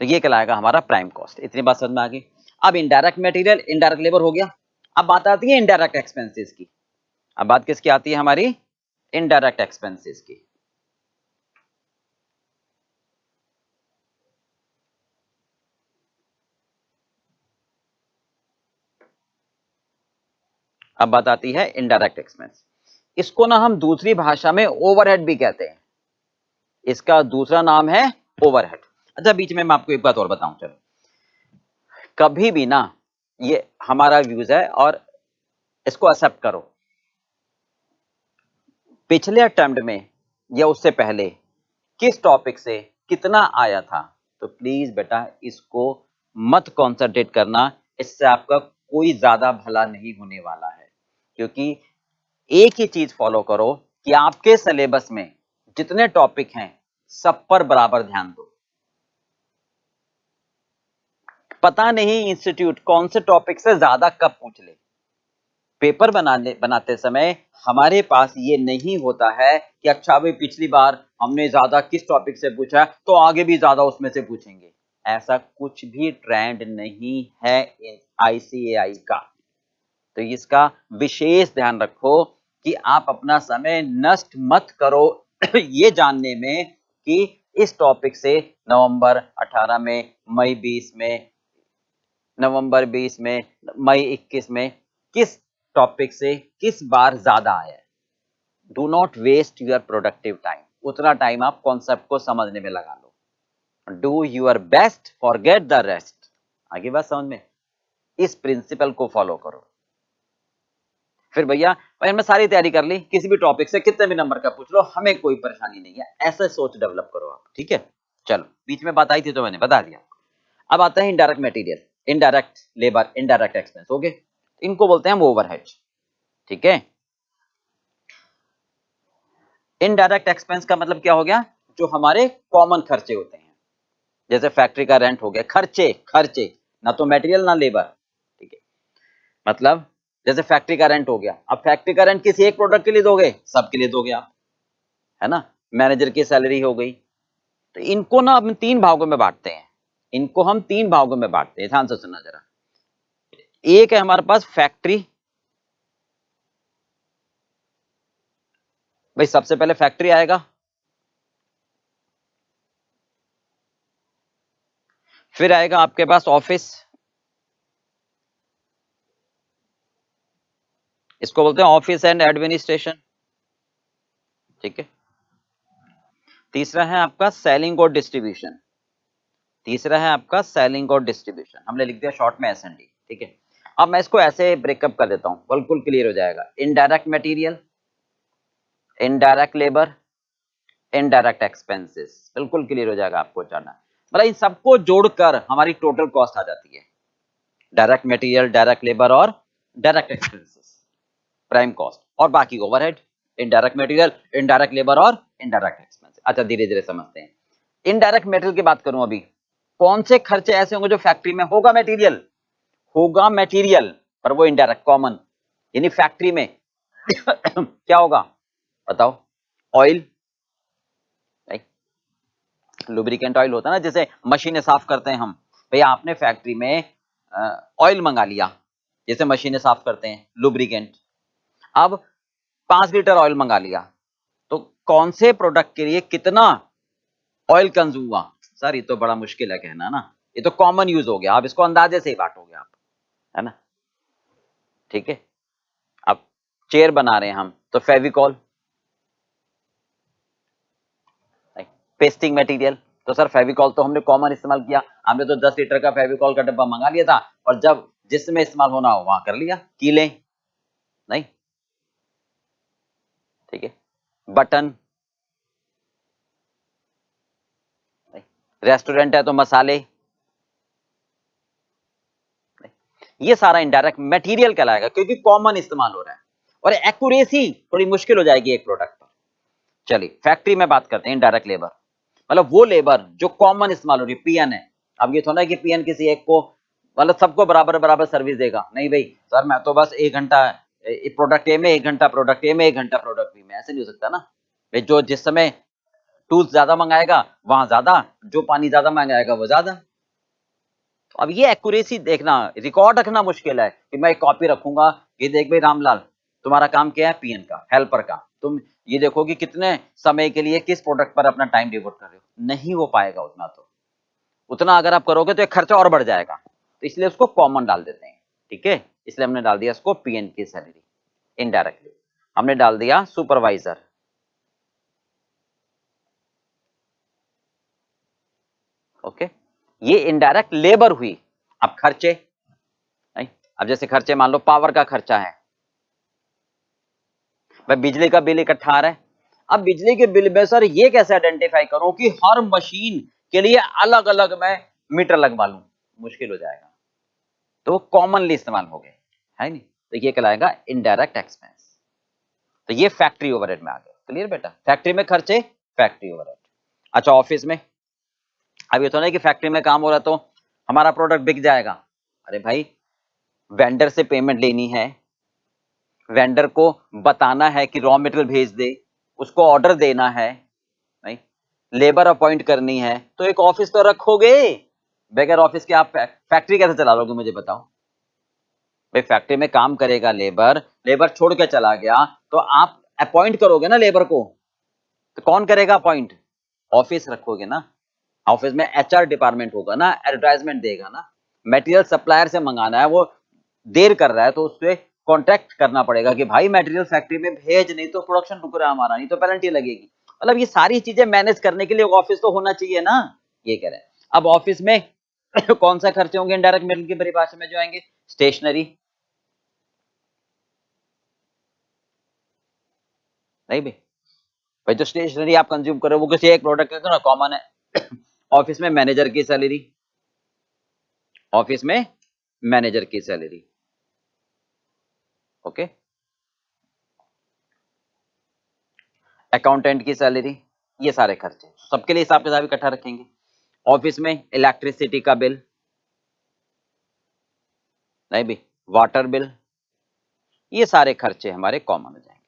तो ये कहलाएगा हमारा प्राइम कॉस्ट। इतनी बात समझ में आ गई। अब इनडायरेक्ट मटेरियल, इनडायरेक्ट लेबर हो गया। अब बात आती है इनडायरेक्ट एक्सपेंसेस की। अब बात किसकी आती है हमारी, इनडायरेक्ट एक्सपेंसेस की। अब बात आती है इनडायरेक्ट एक्सपेंस। इसको ना हम दूसरी भाषा में ओवरहेड भी कहते हैं। इसका दूसरा नाम है ओवरहेड। अच्छा बीच में मैं आपको एक बात और बताऊं, चलो कभी भी ना, ये हमारा व्यूज है और इसको एक्सेप्ट करो, पिछले अटेम्प्ट में या उससे पहले किस टॉपिक से कितना आया था, तो प्लीज बेटा इसको मत कॉन्सेंट्रेट करना, इससे आपका कोई ज्यादा भला नहीं होने वाला है। क्योंकि एक ही चीज फॉलो करो कि आपके सिलेबस में जितने टॉपिक हैं सब पर बराबर ध्यान दो। पता नहीं इंस्टीट्यूट कौन से टॉपिक से ज्यादा कब पूछ ले। पेपर बनाते समय हमारे पास ये नहीं होता है कि अच्छा भाई पिछली बार हमने ज्यादा किस टॉपिक से पूछा तो आगे भी ज्यादा उसमें से पूछेंगे। ऐसा कुछ भी ट्रेंड नहीं है आईसीएआई का। तो इसका विशेष ध्यान रखो कि आप अपना समय नष्ट मत करो ये जानने में कि इस टॉपिक से नवंबर 18 में, मई 20 में, नवंबर 20 में, मई 21 में किस टॉपिक से किस बार ज्यादा आया है। Do not waste your productive time. उतना टाइम आप कॉन्सेप्ट को समझने में लगा लो। Do your best, forget the rest. आगे बात समझ में? इस प्रिंसिपल को फॉलो करो। फिर भैया भाई मैं सारी तैयारी कर ली, किसी भी टॉपिक से कितने भी नंबर का पूछ लो, हमें कोई परेशानी नहीं है, ऐसा सोच डेवलप करो आप। ठीक है चलो, बीच में बात आई थी तो मैंने बता दिया। अब आता है indirect material, indirect labour, indirect expense. Okay इनको बोलते हैं हम ओवरहेड। ठीक है, इनडायरेक्ट एक्सपेंस का मतलब क्या हो गया, जो हमारे कॉमन खर्चे होते हैं, जैसे फैक्ट्री का रेंट हो गया, खर्चे खर्चे, ना तो मटेरियल ना लेबर। ठीक है, मतलब जैसे फैक्ट्री का रेंट हो गया, अब फैक्ट्री का रेंट किसी एक प्रोडक्ट के लिए दोगे, सबके लिए दोगे आप, है ना। मैनेजर की सैलरी हो गई। तो इनको ना हम तीन भागों में बांटते हैं, इनको हम तीन भागों में बांटते हैं, ध्यान से सुनना जरा। एक है हमारे पास फैक्ट्री, भाई सबसे पहले फैक्ट्री आएगा, फिर आएगा आपके पास ऑफिस, इसको बोलते हैं ऑफिस एंड एडमिनिस्ट्रेशन। ठीक है, तीसरा है आपका सेलिंग और डिस्ट्रीब्यूशन, तीसरा है आपका सेलिंग और डिस्ट्रीब्यूशन, हमने लिख दिया शॉर्ट में एसएनडी। ठीक है, अब मैं इसको ऐसे ब्रेकअप कर देता हूं, बिल्कुल क्लियर हो जाएगा। Indirect material, indirect labour, indirect expenses, बिल्कुल क्लियर हो जाएगा आपको जानना। मतलब इन सबको जोड़कर हमारी टोटल कॉस्ट आ जाती है, डायरेक्ट मटेरियल, डायरेक्ट लेबर और डायरेक्ट एक्सपेंसेस, प्राइम कॉस्ट, और बाकी overhead, indirect material, indirect labour और इनडायरेक्ट एक्सपेंस। अच्छा धीरे धीरे समझते हैं। इनडायरेक्ट मटेरियल की बात करूं अभी, कौन से खर्चे ऐसे होंगे जो फैक्ट्री में होगा मटेरियल, होगा मटेरियल पर वो इनडायरेक्ट कॉमन, यानी फैक्ट्री में क्या होगा बताओ, ऑयल, लुब्रिकेंट ऑयल होता है ना, जैसे मशीनें साफ करते हैं हम, भैया आपने फैक्ट्री में ऑयल मंगा लिया, जैसे मशीनें साफ करते हैं लुब्रिकेंट, अब 5 लीटर ऑयल मंगा लिया, तो कौन से प्रोडक्ट के लिए कितना ऑयल कंज्यूम हुआ, सर ये तो बड़ा मुश्किल है कहना ना, ये तो कॉमन यूज हो गया, आप इसको अंदाजे से ही बांटोगे आप, है ना। ठीक है, अब चेयर बना रहे हैं हम, तो फेविकॉल, पेस्टिंग मटेरियल, तो सर फेविकॉल तो हमने कॉमन इस्तेमाल किया, हमने तो 10 लीटर का फेविकॉल का डब्बा मंगा लिया था और जब जिसमें इस्तेमाल होना हो वहां कर लिया, कीले नहीं। ठीक है, बटन, रेस्टोरेंट है तो मसाले, ये सारा इनडायरेक्ट मटेरियल कहलाएगा क्योंकि कॉमन इस्तेमाल हो रहा है और एक्यूरेसी थोड़ी मुश्किल हो जाएगी एक प्रोडक्ट पर। चलिए फैक्ट्री में बात करते हैं, इनडायरेक्ट लेबर मतलब वो लेबर जो कॉमन इस्तेमाल हो रही है, पीएन है। अब ये थोड़ा है कि पीएन किसी एक को मतलब सबको बराबर बराबर सर्विस देगा, नहीं भाई सर मैं तो बस 1 घंटा प्रोडक्ट ए में, 1 घंटा प्रोडक्ट ए में, 1 घंटा प्रोडक्ट बी में, ऐसे नहीं हो सकता ना भाई। जो जिस समय टूल्स ज्यादा मंगाएगा वहां ज्यादा, जो पानी ज्यादा मंगाएगा वो ज्यादा। तो अब ये एक्यूरेसी देखना, रिकॉर्ड रखना मुश्किल है कि मैं एक कॉपी रखूंगा कि देख भाई रामलाल तुम्हारा काम क्या है, पीएन का हेल्पर का, तुम ये देखो कि कितने समय के लिए किस प्रोडक्ट पर अपना टाइम डिवोट कर रहे हो, नहीं हो पाएगा उतना। तो उतना अगर आप करोगे तो एक खर्चा और बढ़ जाएगा, तो इसलिए उसको कॉमन डाल देते हैं। ठीक है, इसलिए हमने डाल दिया इसको पीएन की सैलरी। इनडायरेक्टली हमने डाल दिया सुपरवाइजर। ओके, ये इनडायरेक्ट लेबर हुई। अब खर्चे नहीं, अब जैसे खर्चे मान लो पावर का खर्चा है, भाई बिजली का बिल इकट्ठा आ रहा है। अब बिजली के बिल में सर ये कैसे आइडेंटिफाई करूं कि हर मशीन के लिए अलग अलग मैं मीटर लगवा लूं, मुश्किल हो जाएगा। तो कॉमनली इस्तेमाल हो गए, है नहीं, तो ये कहलाएगा इनडायरेक्ट एक्सपेंस। तो ये फैक्ट्री ओवरहेड में आ गया। क्लियर बेटा, फैक्ट्री में खर्चे, फैक्ट्री ओवरहेड। अच्छा ऑफिस में, अब ये तो नहीं कि फैक्ट्री में काम हो रहा तो हमारा प्रोडक्ट बिक जाएगा। अरे भाई वेंडर से पेमेंट लेनी है, वेंडर को बताना है कि रॉ मटेरियल भेज दे, उसको ऑर्डर देना है, नहीं लेबर अपॉइंट करनी है, तो एक ऑफिस तो रखोगे। बगैर ऑफिस के आप फैक्ट्री कैसे चला लोगे मुझे बताओ। भाई फैक्ट्री में काम करेगा लेबर, लेबर छोड़ के चला गया तो आप अपॉइंट करोगे ना लेबर को, तो कौन करेगा अपॉइंट, ऑफिस रखोगे ना। ऑफिस में एचआर डिपार्टमेंट होगा ना, एडवर्टाइजमेंट देगा ना। मटेरियल सप्लायर से मंगाना है, वो देर कर रहा है तो उससे कॉन्टेक्ट करना पड़ेगा कि भाई मटेरियल फैक्ट्री में भेज, नहीं तो प्रोडक्शन रुक रहा है हमारा, नहीं तो पेनल्टी लगेगी। मतलब ये सारी चीजें मैनेज करने के लिए ऑफिस तो होना चाहिए ना, ये कह रहे हैं। अब ऑफिस में कौन सा खर्चे होंगे इनडायरेक्ट मटेरियल की परिभाषा में जो आएंगे, स्टेशनरी, नहीं भाई, भाई जो स्टेशनरी आप कंज्यूम करो वो किसी एक प्रोडक्ट का ना कॉमन है। ऑफिस में मैनेजर की सैलरी, ऑफिस में मैनेजर की सैलरी। ओके, अकाउंटेंट की सैलरी, ये सारे खर्चे सबके लिए हिसाब किताब इकट्ठा रखेंगे। ऑफिस में इलेक्ट्रिसिटी का बिल, नहीं भी वाटर बिल, ये सारे खर्चे हमारे कॉमन हो जाएंगे।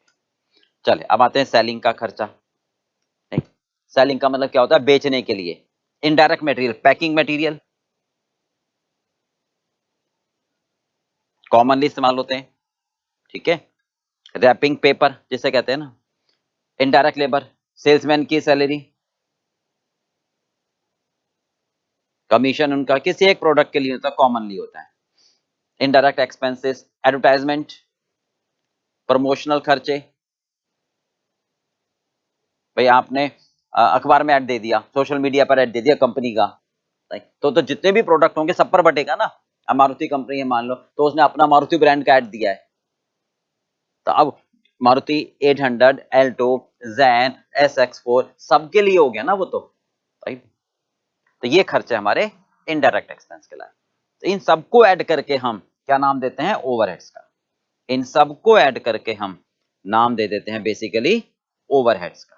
चले अब आते हैं सेलिंग का खर्चा। नहीं, सेलिंग का मतलब क्या होता है, बेचने के लिए। Indirect material, packing material commonly इस्तेमाल होते हैं। ठीक है, रैपिंग पेपर जिसे कहते हैं ना। इनडायरेक्ट लेबर, सेल्समैन की सैलरी, कमीशन उनका किसी एक प्रोडक्ट के लिए होता है, कॉमनली होता है। इनडायरेक्ट एक्सपेंसेस, एडवर्टाइजमेंट, प्रमोशनल खर्चे, भाई आपने अखबार में ऐड दे दिया, सोशल मीडिया पर ऐड दे दिया कंपनी का, तो जितने भी प्रोडक्ट होंगे सब पर बटेगा ना। अब मारुति कंपनी है मान लो, तो उसने अपना मारुति ब्रांड का ऐड दिया है, तो अब मारुति 800, एल्टो, जैन, SX4 सबके लिए हो गया ना वो तो, राइट। तो ये खर्चे हमारे इनडायरेक्ट एक्सपेंस के लाए। तो इन सबको ऐड करके हम क्या नाम देते हैं, ओवरहेड्स का। इन सबको ऐड करके हम नाम दे देते हैं बेसिकली ओवरहेड्स का।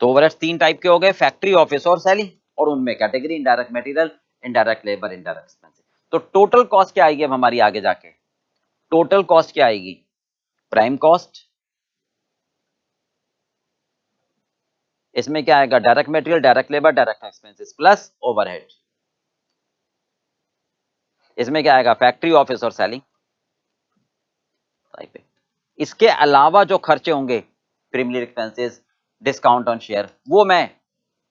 तो ओवरहेड्स 3 टाइप के हो गए, फैक्ट्री, ऑफिस और सेलिंग, और उनमें category indirect material, indirect labour, indirect expense. तो टोटल कॉस्ट क्या आएगी अब हमारी आगे जाके, टोटल कॉस्ट क्या आएगी, प्राइम कॉस्ट, इसमें क्या आएगा, direct material, direct labour, direct expenses plus overhead. इसमें क्या आएगा, फैक्ट्री, ऑफिस और सेलिंग। इसके अलावा जो खर्चे होंगे, premium expenses, discount on share, वो मैं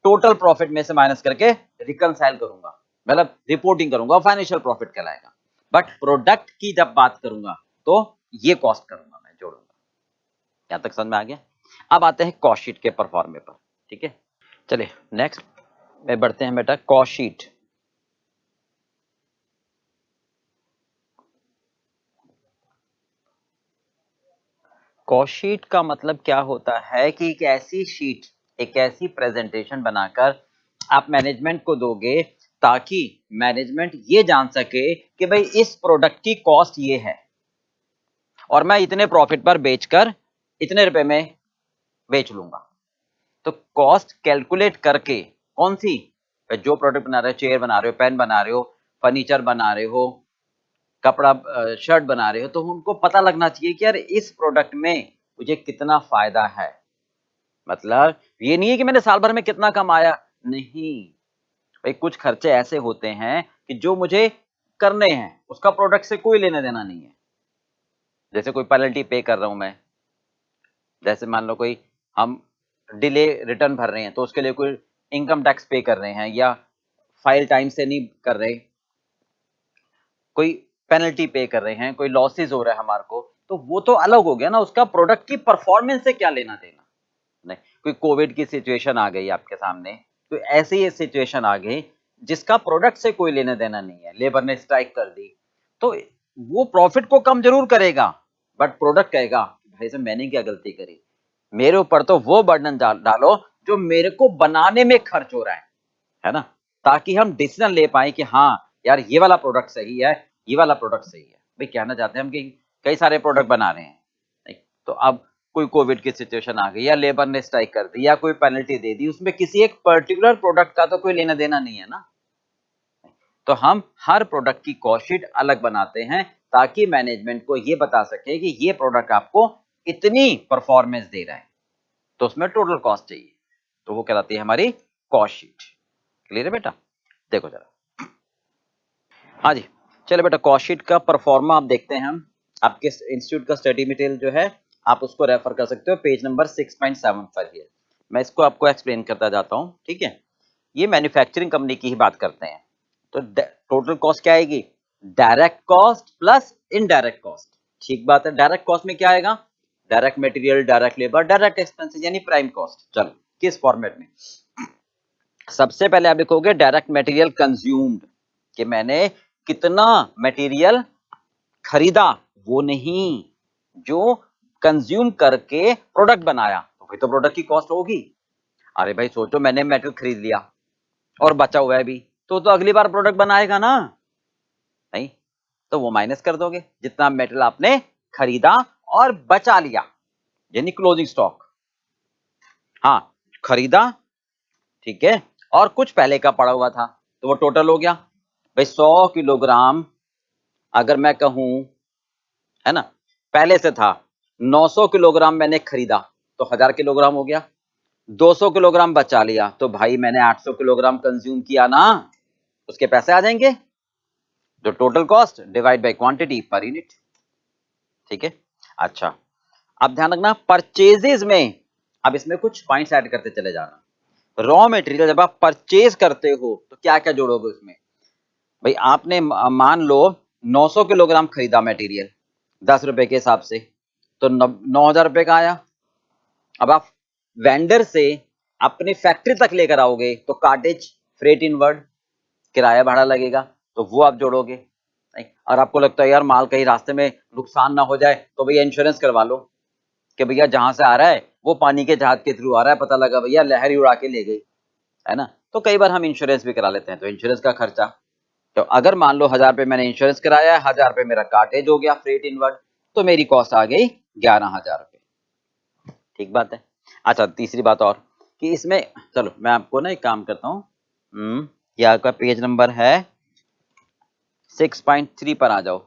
टोटल प्रॉफिट में से माइनस करके रिकंसाइल करूंगा, मतलब रिपोर्टिंग करूंगा, फाइनेंशियल प्रॉफिट कहलाएगा। बट प्रोडक्ट की जब बात करूंगा तो ये कॉस्ट करूंगा, मैं जोड़ूंगा। यहां तक समझ में आ गया। अब आते हैं कॉस्ट शीट के परफॉर्मे पर, ठीक है। चलिए नेक्स्ट में बढ़ते हैं बेटा, कॉस्ट शीट। कॉस्ट शीट का मतलब क्या होता है कि एक ऐसी शीट, एक ऐसी प्रेजेंटेशन बनाकर आप मैनेजमेंट को दोगे ताकि मैनेजमेंट ये जान सके कि भाई इस प्रोडक्ट की कॉस्ट ये है और मैं इतने प्रॉफिट पर बेचकर इतने रुपए में बेच लूंगा। तो कॉस्ट कैलकुलेट करके, कौन सी, जो प्रोडक्ट बना रहे हो, चेयर बना रहे हो, पेन बना रहे हो, फर्नीचर बना रहे हो, कपड़ा शर्ट बना रहे हो, तो उनको पता लगना चाहिए कि यार इस प्रोडक्ट में मुझे कितना फायदा है। मतलब ये नहीं है कि मैंने साल भर में कितना कमाया, नहीं भाई, कुछ खर्चे ऐसे होते हैं कि जो मुझे करने हैं, उसका प्रोडक्ट से कोई लेना देना नहीं है। जैसे कोई पेनल्टी पे कर रहा हूं मैं, जैसे मान लो कोई हम डिले रिटर्न भर रहे हैं तो उसके लिए कोई इनकम टैक्स पे कर रहे हैं या फाइल टाइम से नहीं कर रहे, कोई पेनल्टी पे कर रहे हैं, कोई लॉसेस हो रहा है हमारे को, तो वो तो अलग हो गया ना, उसका प्रोडक्ट की परफॉर्मेंस से क्या लेना देना। नहीं, कोई कोविड की सिचुएशन आ गई आपके सामने, तो ऐसी ये सिचुएशन आ गई जिसका प्रोडक्ट से कोई लेना देना नहीं है, लेबर ने स्ट्राइक कर दी, तो वो प्रॉफिट को कम जरूर करेगा, बट प्रोडक्ट कहेगा भाई साहब मैंने क्या गलती करी, मेरे ऊपर तो वो बर्डन डालो जो मेरे को बनाने में खर्च हो रहा है ना, ताकि हम डिसीजन ले पाए कि हाँ यार ये वाला प्रोडक्ट सही है, ये वाला प्रोडक्ट सही है। भाई कहना चाहते हैं हम कि कई सारे प्रोडक्ट बना रहे हैं, नहीं, तो अब कोई कोविड की सिचुएशन आ गई या लेबर ने स्ट्राइक कर दी या कोई पेनल्टी दे दी, उसमें किसी एक पर्टिकुलर प्रोडक्ट का तो कोई लेना देना नहीं है ना। तो हम हर प्रोडक्ट की कॉस्ट शीट अलग बनाते हैं ताकि मैनेजमेंट को ये बता सके कि ये प्रोडक्ट आपको इतनी परफॉर्मेंस दे रहा है, तो उसमें टोटल कॉस्ट चाहिए, तो वो कहलाती है हमारी कॉस्ट शीट। क्लियर है बेटा? देखो जरा, हाँ जी, चलो बेटा, कॉस्ट शीट का परफॉर्मा आप देखते हैं हम। आपके इंस्टीट्यूट का स्टडी मटेरियल जो है आप उसको रेफर कर सकते हो, पेज नंबर 6.75 है। मैं इसको आपको एक्सप्लेन करता जाता हूँ, ठीक है। ये मैन्युफैक्चरिंग कंपनी की ही बात करते हैं। तो टोटल कॉस्ट क्या आएगी? Direct cost plus indirect cost. ठीक बात है, डायरेक्ट कॉस्ट में क्या आएगा? Direct material, direct labour, direct expenses यानी प्राइम कॉस्ट। चलो किस फॉर्मेट में? सबसे पहले आप लिखोगे डायरेक्ट मटेरियल कंज्यूम्ड, कि मैंने कितना मटेरियल खरीदा, वो नहीं, जो कंज्यूम करके प्रोडक्ट बनाया, तो फिर तो प्रोडक्ट की कॉस्ट होगी। अरे भाई सोचो, मैंने मेटल खरीद लिया और बचा हुआ है भी, तो अगली बार प्रोडक्ट बनाएगा ना, नहीं, तो वो माइनस कर दोगे जितना मेटल आपने खरीदा और बचा लिया, यानी क्लोजिंग स्टॉक। हाँ, खरीदा, ठीक है, और कुछ पहले का पड़ा हुआ था, तो वो टोटल हो गया। भाई 100 किलोग्राम अगर मैं कहूं, है ना, पहले से था 900 किलोग्राम मैंने खरीदा, तो 1000 किलोग्राम हो गया। 200 किलोग्राम बचा लिया, तो भाई मैंने 800 किलोग्राम कंज्यूम किया ना, उसके पैसे आ जाएंगे, जो total cost divide by quantity per unit. ठीक है, अच्छा, अब ध्यान रखना परचेजेस में, अब इसमें कुछ पॉइंट्स ऐड करते चले जाना। रॉ मटेरियल जब आप परचेज करते हो तो क्या क्या जोड़ोगे उसमें? भाई आपने मान लो 900 किलोग्राम खरीदा मटेरियल 10 रुपए के हिसाब से, तो 9,000 रुपए का आया। अब आप वेंडर से अपनी फैक्ट्री तक लेकर आओगे तो कार्टेज, फ्रेट इनवर्ड, किराया भाड़ा लगेगा, तो वो आप जोड़ोगे। नहीं, और आपको लगता है यार माल कहीं रास्ते में नुकसान ना हो जाए, तो भैया इंश्योरेंस करवा लो कि भैया जहां से आ रहा है वो पानी के जहाज के थ्रू आ रहा है, पता लगा भैया लहर ही उड़ा के ले गई, है ना, तो कई बार हम इंश्योरेंस भी करा लेते हैं, तो इंश्योरेंस का खर्चा। तो अगर मान लो 1000 रुपए मैंने इंश्योरेंस कराया है, 1000 रुपए मेरा कार्टेज हो गया फ्रेट इनवर्ड, तो मेरी कॉस्ट आ गई 11,000 रुपए। ठीक बात है। अच्छा, तीसरी बात और कि इसमें, चलो मैं आपको ना एक काम करता हूँ, ये आपका पेज नंबर है 6.3 पर आ जाओ।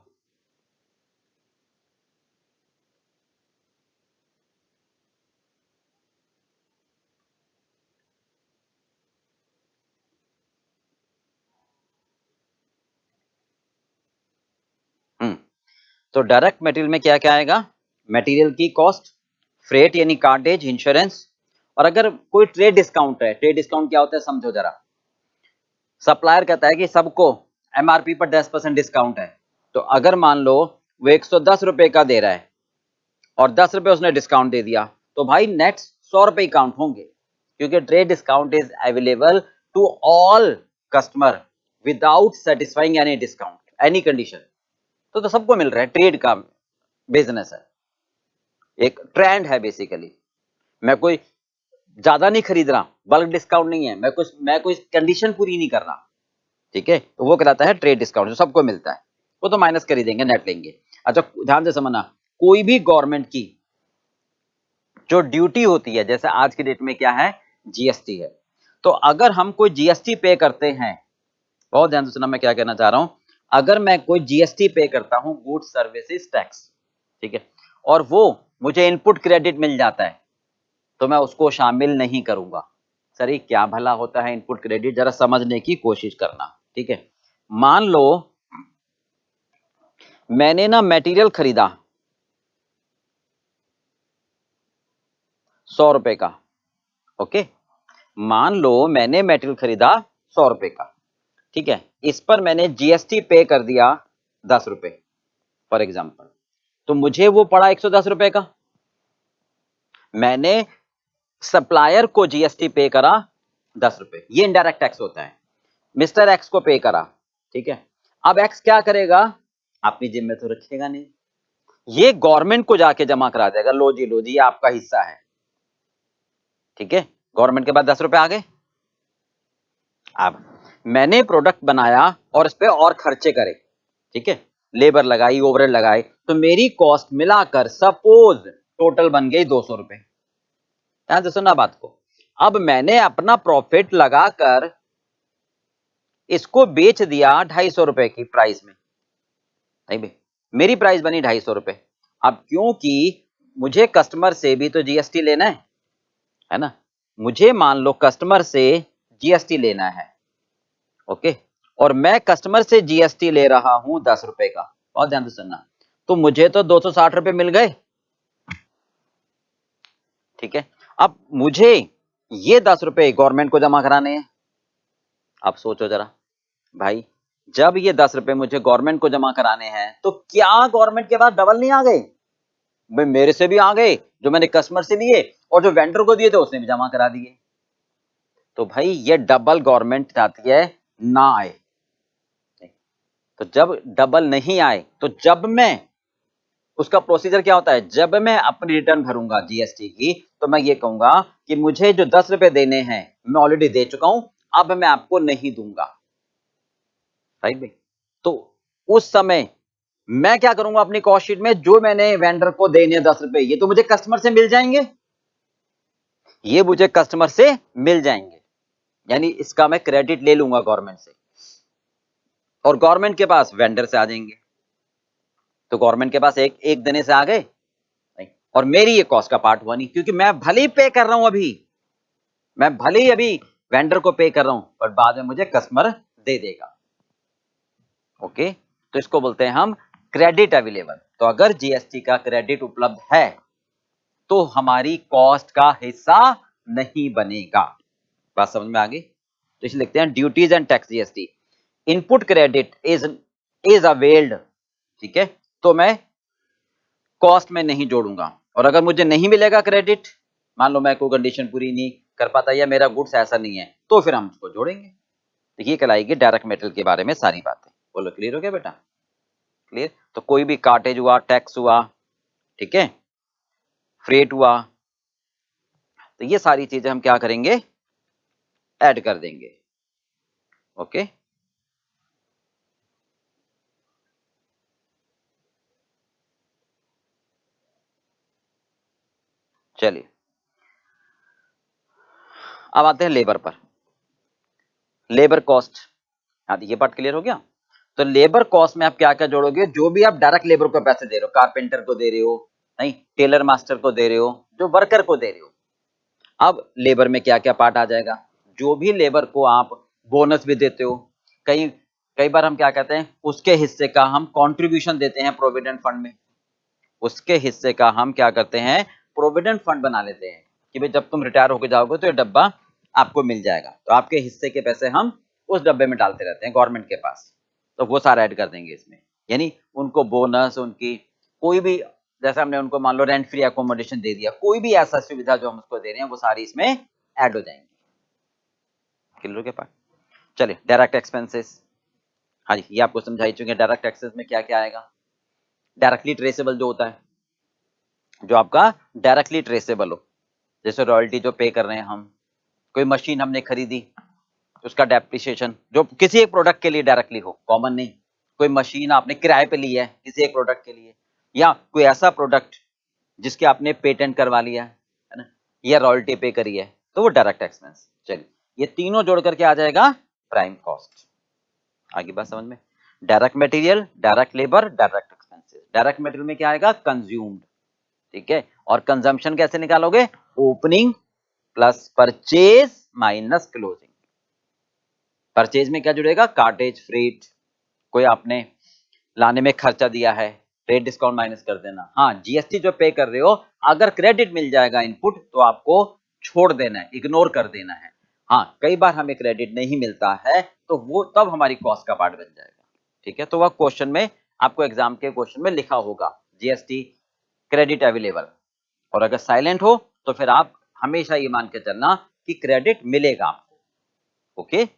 तो डायरेक्ट मटेरियल में क्या क्या आएगा? मटेरियल की कॉस्ट, फ्रेट यानी कार्टेज, इंश्योरेंस, और अगर कोई ट्रेड डिस्काउंट है, ट्रेड डिस्काउंट क्या होता है समझो जरा। सप्लायर कहता है कि सबको एमआरपी पर 10% डिस्काउंट है, तो अगर मान लो वो 110 रुपए का दे रहा है और 10 रुपए उसने डिस्काउंट दे दिया, तो भाई नेट 100 रुपए काउंट होंगे, क्योंकि trade discount is available to all customer without satisfying any discount any condition. तो सबको मिल रहा है, ट्रेड का बिजनेस है, एक ट्रेंड है बेसिकली। मैं कोई ज्यादा नहीं खरीद रहा, बल्क डिस्काउंट नहीं है, मैं कोई कंडीशन पूरी नहीं कर रहा, ठीक है, तो वो कहलाता है ट्रेड डिस्काउंट, जो सबको मिलता है, वो तो माइनस कर ही देंगे, नेट लेंगे। अच्छा ध्यान से समझना, कोई भी गवर्नमेंट की जो ड्यूटी होती है, जैसे आज की डेट में क्या है, जीएसटी है, तो अगर हम कोई जीएसटी पे करते हैं, बहुत ध्यान से सुनना मैं क्या कहना चाह रहा हूं, अगर मैं कोई जीएसटी पे करता हूं, गुड्स सर्विसेज टैक्स, ठीक है, और वो मुझे इनपुट क्रेडिट मिल जाता है, तो मैं उसको शामिल नहीं करूंगा। सर ये क्या भला होता है इनपुट क्रेडिट, जरा समझने की कोशिश करना, ठीक है। मान लो मैंने ना मटेरियल खरीदा 100 रुपए का, ओके, मान लो मैंने मटेरियल खरीदा 100 रुपए का, ठीक है, इस पर मैंने जीएसटी पे कर दिया 10 रुपए फॉर एग्जाम्पल, तो मुझे वो पड़ा 110 रुपए का। मैंने सप्लायर को जीएसटी पे करा 10 रुपए, ये इनडायरेक्ट टैक्स होता है, मिस्टर एक्स को पे करा, ठीक है। अब एक्स क्या करेगा, अपनी जिम्मे में तो रखेगा नहीं, ये गवर्नमेंट को जाके जमा करा देगा, लो जी ये आपका हिस्सा है, ठीक है, गवर्नमेंट के पास 10 रुपए आ गए। अब मैंने प्रोडक्ट बनाया और इस पे और खर्चे करे, ठीक है, लेबर लगाई, ओवरहेड लगाए, तो मेरी कॉस्ट मिलाकर सपोज टोटल बन गई 200 रुपए। ध्यान से सुनना बात को, अब मैंने अपना प्रॉफिट लगाकर इसको बेच दिया 250 रुपए की प्राइस में, नहीं भाई, मेरी प्राइस बनी 250 रुपए। अब क्योंकि मुझे कस्टमर से भी तो जीएसटी लेना है ना, मुझे मान लो कस्टमर से जीएसटी लेना है, ओके, और मैं कस्टमर से जीएसटी ले रहा हूं 10 रुपए का, बहुत ध्यान से सुनना, तो मुझे तो 260 रुपए मिल गए, ठीक है। अब मुझे ये 10 रुपए गवर्नमेंट को जमा कराने हैं। अब सोचो जरा भाई, जब ये 10 रुपए मुझे गवर्नमेंट को जमा कराने हैं, तो क्या गवर्नमेंट के पास डबल नहीं आ गए, भाई मेरे से भी आ गए, जो मैंने कस्टमर से लिए और जो वेंडर को दिए थे उसने भी जमा करा दिए, तो भाई ये डबल गवर्नमेंट चाहती है ना आए। तो जब डबल नहीं आए, तो जब मैं उसका प्रोसीजर क्या होता है, जब मैं अपनी रिटर्न भरूंगा जीएसटी की, तो मैं ये कहूंगा कि मुझे जो 10 रुपए देने हैं मैं ऑलरेडी दे चुका हूं, अब मैं आपको नहीं दूंगा, राइट भाई। तो उस समय मैं क्या करूंगा, अपनी कॉस्ट शीट में जो मैंने वेंडर को देने 10 रुपए, ये तो मुझे कस्टमर से मिल जाएंगे, ये मुझे कस्टमर से मिल जाएंगे, यानी इसका मैं क्रेडिट ले लूंगा गवर्नमेंट से, और गवर्नमेंट के पास वेंडर से आ जाएंगे, तो गवर्नमेंट के पास एक एक देने से आ गए नहीं, और मेरी ये कॉस्ट का पार्ट हुआ नहीं, क्योंकि मैं भले ही पे कर रहा हूं, मैं भले ही अभी वेंडर को पे कर रहा हूं, पर बाद में मुझे कस्टमर दे देगा, ओके। तो इसको बोलते हैं हम क्रेडिट अवेलेबल। तो अगर जीएसटी का क्रेडिट उपलब्ध है तो हमारी कॉस्ट का हिस्सा नहीं बनेगा, बात समझ में आ गई। तो इसे लिखते हैं duties and tax GST, input credit is availed, ठीक है, तो मैं कॉस्ट में नहीं जोड़ूंगा, और अगर मुझे नहीं मिलेगा क्रेडिट, मान लो मैं कोई कंडीशन पूरी नहीं कर पाता या मेरा गुड्स ऐसा नहीं है, तो फिर हम उसको जोड़ेंगे। तो ये कहलाएगी डायरेक्ट मेटेरियल के बारे में सारी बातें। बोलो क्लियर हो गया बेटा, क्लियर। तो कोई भी कार्टेज हुआ, टैक्स हुआ, ठीक है, फ्रेट हुआ, तो ये सारी चीजें हम क्या करेंगे, ऐड कर देंगे, ओके। चलिए अब आते हैं लेबर पर, लेबर कॉस्ट। हाँ ये पार्ट क्लियर हो गया। तो लेबर कॉस्ट में आप क्या क्या जोड़ोगे, जो भी आप डायरेक्ट लेबर को पैसे दे रहे हो, कारपेंटर को दे रहे हो, नहीं टेलर मास्टर को दे रहे हो, जो वर्कर को दे रहे हो, अब लेबर में क्या क्या पार्ट आ जाएगा, जो भी लेबर को आप बोनस भी देते हो, कई कई बार हम क्या कहते हैं, उसके हिस्से का हम कंट्रीब्यूशन देते हैं प्रोविडेंट फंड में, उसके हिस्से का हम क्या करते हैं, प्रोविडेंट फंड बना लेते हैं, कि भाई जब तुम रिटायर होके जाओगे तो ये डब्बा आपको मिल जाएगा, तो आपके हिस्से के पैसे हम उस डब्बे में डालते रहते हैं गवर्नमेंट के पास, तो वो सारा ऐड कर देंगे इसमें। यानी उनको बोनस, उनकी कोई भी, जैसे हमने उनको मान लो रेंट फ्री अकोमोडेशन दे दिया, कोई भी ऐसा सुविधा जो हम उसको दे रहे हैं वो सारी इसमें ऐड हो जाएंगी। क्लियर के पास? चलिए डायरेक्ट एक्सपेंसेस, हाँ जी ये आपको समझा ही चुके हैं। डायरेक्ट एक्सपेंस में क्या क्या आएगा? डायरेक्टली ट्रेसेबल जो होता है, जो आपका डायरेक्टली ट्रेसेबल हो, जैसे रॉयल्टी जो पे कर रहे हैं हम, कोई मशीन हमने खरीदी उसका डेप्रिसिएशन, जो किसी एक प्रोडक्ट के लिए डायरेक्टली हो, कॉमन नहीं, कोई मशीन आपने किराए पे ली है किसी एक प्रोडक्ट के लिए, या कोई ऐसा प्रोडक्ट जिसके आपने पेटेंट करवा लिया है ना, या रॉयल्टी पे करी है, तो वो डायरेक्ट एक्सपेंस। चलिए ये तीनों जोड़ करके आ जाएगा प्राइम कॉस्ट। आगे बात समझ में? Direct material, direct labour, direct expenses. Direct material में क्या आएगा? कंज्यूम्ड, ठीक है। और कंजम्पशन कैसे निकालोगे? Opening plus purchase minus closing. Purchase में क्या जुड़ेगा? कार्टेज, फ्रेट, कोई आपने लाने में खर्चा दिया है, ट्रेड डिस्काउंट माइनस कर देना। हाँ जीएसटी जो पे कर रहे हो, अगर क्रेडिट मिल जाएगा इनपुट तो आपको छोड़ देना है, इग्नोर कर देना है। हाँ कई बार हमें क्रेडिट नहीं मिलता है तो वो तब हमारी कॉस्ट का पार्ट बन जाएगा, ठीक है। तो वह क्वेश्चन में आपको एग्जाम के क्वेश्चन में लिखा होगा जीएसटी क्रेडिट अवेलेबल, और अगर साइलेंट हो तो फिर आप हमेशा ये मान के चलना कि क्रेडिट मिलेगा आपको। ओके,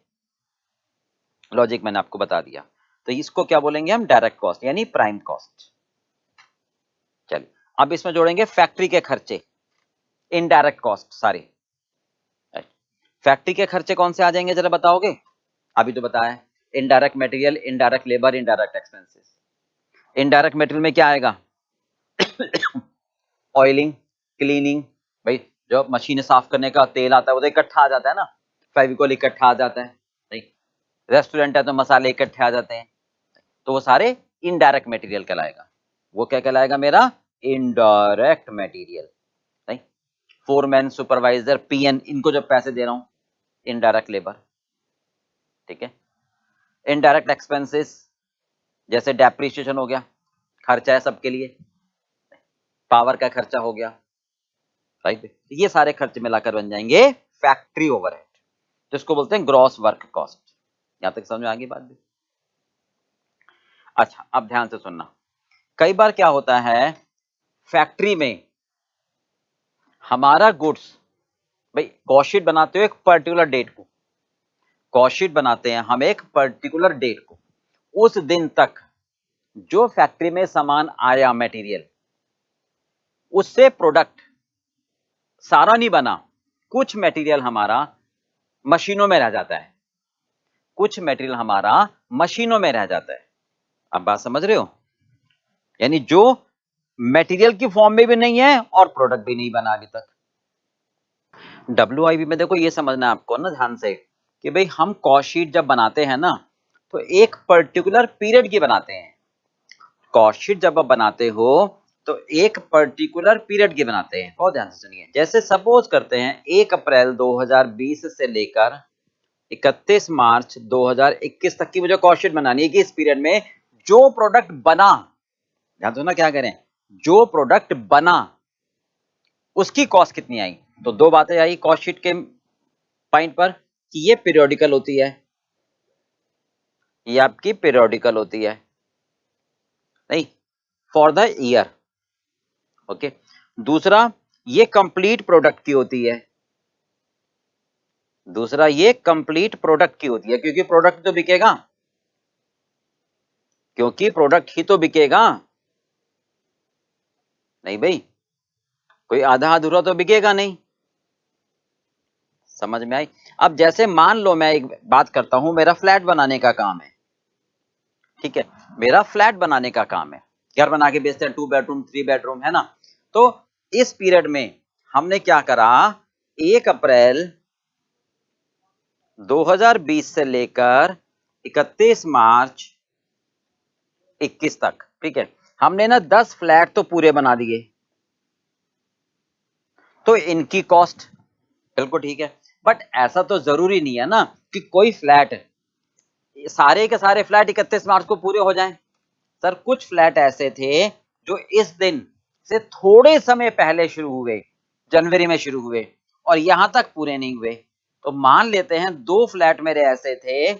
लॉजिक मैंने आपको बता दिया। तो इसको क्या बोलेंगे हम? डायरेक्ट कॉस्ट यानी प्राइम कॉस्ट। चलिए अब इसमें जोड़ेंगे फैक्ट्री के खर्चे, इनडायरेक्ट कॉस्ट सारे। फैक्ट्री के खर्चे कौन से आ जाएंगे जरा बताओगे? अभी तो बताया, indirect material, indirect labour, indirect expenses. Indirect material में क्या आएगा? ऑयलिंग, क्लीनिंग, भाई जो मशीन साफ करने का तेल आता है वो तो इकट्ठा आ जाता है ना, फेविकोल इकट्ठा आ जाता है, नहीं रेस्टोरेंट है तो मसाले इकट्ठे आ जाते हैं, तो वो सारे इनडायरेक्ट मटेरियल कहलाएगा। वो क्या कहलाएगा मेरा? Indirect material. नहीं, फोरमैन, सुपरवाइजर, पीएन, इनको जब पैसे दे रहा हूं, इनडायरेक्ट लेबर, ठीक है। इनडायरेक्ट एक्सपेंसेस जैसे डेप्रिसिएशन हो गया, खर्चा है सबके लिए, पावर का खर्चा हो गया, राइट। ये सारे खर्चे मिलाकर बन जाएंगे फैक्ट्री ओवरहेड, तो इसको बोलते हैं ग्रॉस वर्क कॉस्ट। यहां तक समझ में आ गई बात भी? अच्छा अब ध्यान से सुनना, कई बार क्या होता है फैक्ट्री में हमारा गुड्स, भाई कॉस्ट शीट बनाते हो एक पर्टिकुलर डेट को, कॉस्ट शीट बनाते हैं हम एक पर्टिकुलर डेट को, उस दिन तक जो फैक्ट्री में सामान आया मटेरियल, उससे प्रोडक्ट सारा नहीं बना, कुछ मटेरियल हमारा मशीनों में रह जाता है, कुछ मटेरियल हमारा मशीनों में रह जाता है। अब बात समझ रहे हो? यानी जो मटेरियल की फॉर्म में भी नहीं है और प्रोडक्ट भी नहीं बना अभी तक। WIP में देखो ये समझना है आपको ना ध्यान से, कि भाई हम कॉस्ट शीट जब बनाते हैं ना तो एक पर्टिकुलर पीरियड की बनाते हैं। कॉस्ट शीट जब आप बनाते हो तो एक पर्टिकुलर पीरियड की बनाते हैं। बहुत ध्यान से सुनिए, जैसे सपोज करते हैं 1 अप्रैल 2020 से लेकर 31 मार्च 2021 तक की मुझे कॉस्ट शीट बनानी है कि इस पीरियड में जो प्रोडक्ट बना, ध्यान सुनना क्या करें, जो प्रोडक्ट बना उसकी कॉस्ट कितनी आई। तो दो बातें आई कॉस्ट शीट के पॉइंट पर कि ये पीरियोडिकल होती है, ये आपकी पीरियोडिकल होती है, नहीं फॉर द ईयर, ओके। दूसरा ये कंप्लीट प्रोडक्ट की होती है, दूसरा ये कंप्लीट प्रोडक्ट की होती है, क्योंकि प्रोडक्ट तो बिकेगा, क्योंकि प्रोडक्ट ही तो बिकेगा, नहीं भाई कोई आधा अधूरा तो बिकेगा नहीं। समझ में आई? अब जैसे मान लो मैं एक बात करता हूं, मेरा फ्लैट बनाने का काम है, ठीक है, मेरा फ्लैट बनाने का काम है, घर बना के बेचते हैं 2 बेडरूम 3 बेडरूम है ना। तो इस पीरियड में हमने क्या करा, 1 अप्रैल 2020 से लेकर 31 मार्च 21 तक, ठीक है, हमने ना 10 फ्लैट तो पूरे बना दिए, तो इनकी कॉस्ट बिल्कुल ठीक है। बट ऐसा तो जरूरी नहीं है ना कि कोई फ्लैट, सारे के सारे फ्लैट 31 मार्च को पूरे हो जाएं। सर कुछ फ्लैट ऐसे थे जो इस दिन से थोड़े समय पहले शुरू हुए, जनवरी में शुरू हुए और यहां तक पूरे नहीं हुए। तो मान लेते हैं 2 फ्लैट मेरे ऐसे थे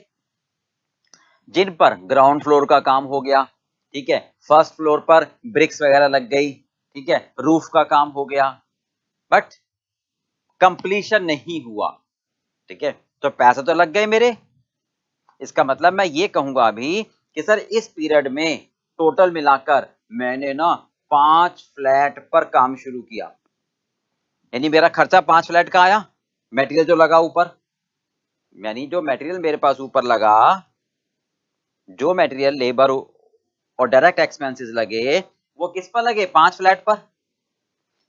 जिन पर ग्राउंड फ्लोर का काम हो गया, ठीक है, फर्स्ट फ्लोर पर ब्रिक्स वगैरह लग गई, ठीक है, रूफ का काम हो गया, बट कंप्लीशन नहीं हुआ, ठीक है, तो पैसे तो लग गए मेरे। इसका मतलब मैं ये कहूंगा अभी कि सर इस पीरियड में टोटल मिलाकर मैंने ना 5 फ्लैट पर काम शुरू किया, यानी मेरा खर्चा 5 फ्लैट का आया, मटेरियल जो लगा ऊपर, यानी जो मटेरियल मेरे पास ऊपर लगा, जो मटेरियल लेबर और डायरेक्ट एक्सपेंसेस लगे वो किस पर लगे, 5 फ्लैट पर।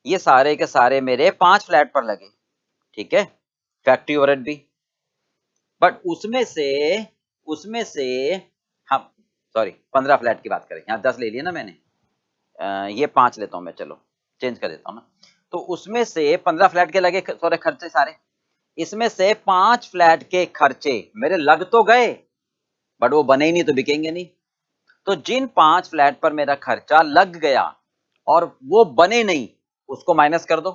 ये सारे के सारे मेरे 5 फ्लैट पर लगे, ठीक है, फैक्ट्री ओवरहेड भी। बट उसमें से हम सॉरी 15 फ्लैट की बात करें, यहाँ 10 ले लिया ना मैंने, ये 5 लेता हूं मैं, चलो चेंज कर देता हूं ना। तो उसमें से 15 फ्लैट के लगे सॉरी खर्चे सारे, इसमें से 5 फ्लैट के खर्चे मेरे लग तो गए बट वो बने ही नहीं तो बिकेंगे नहीं। तो जिन 5 फ्लैट पर मेरा खर्चा लग गया और वो बने नहीं, उसको माइनस कर दो।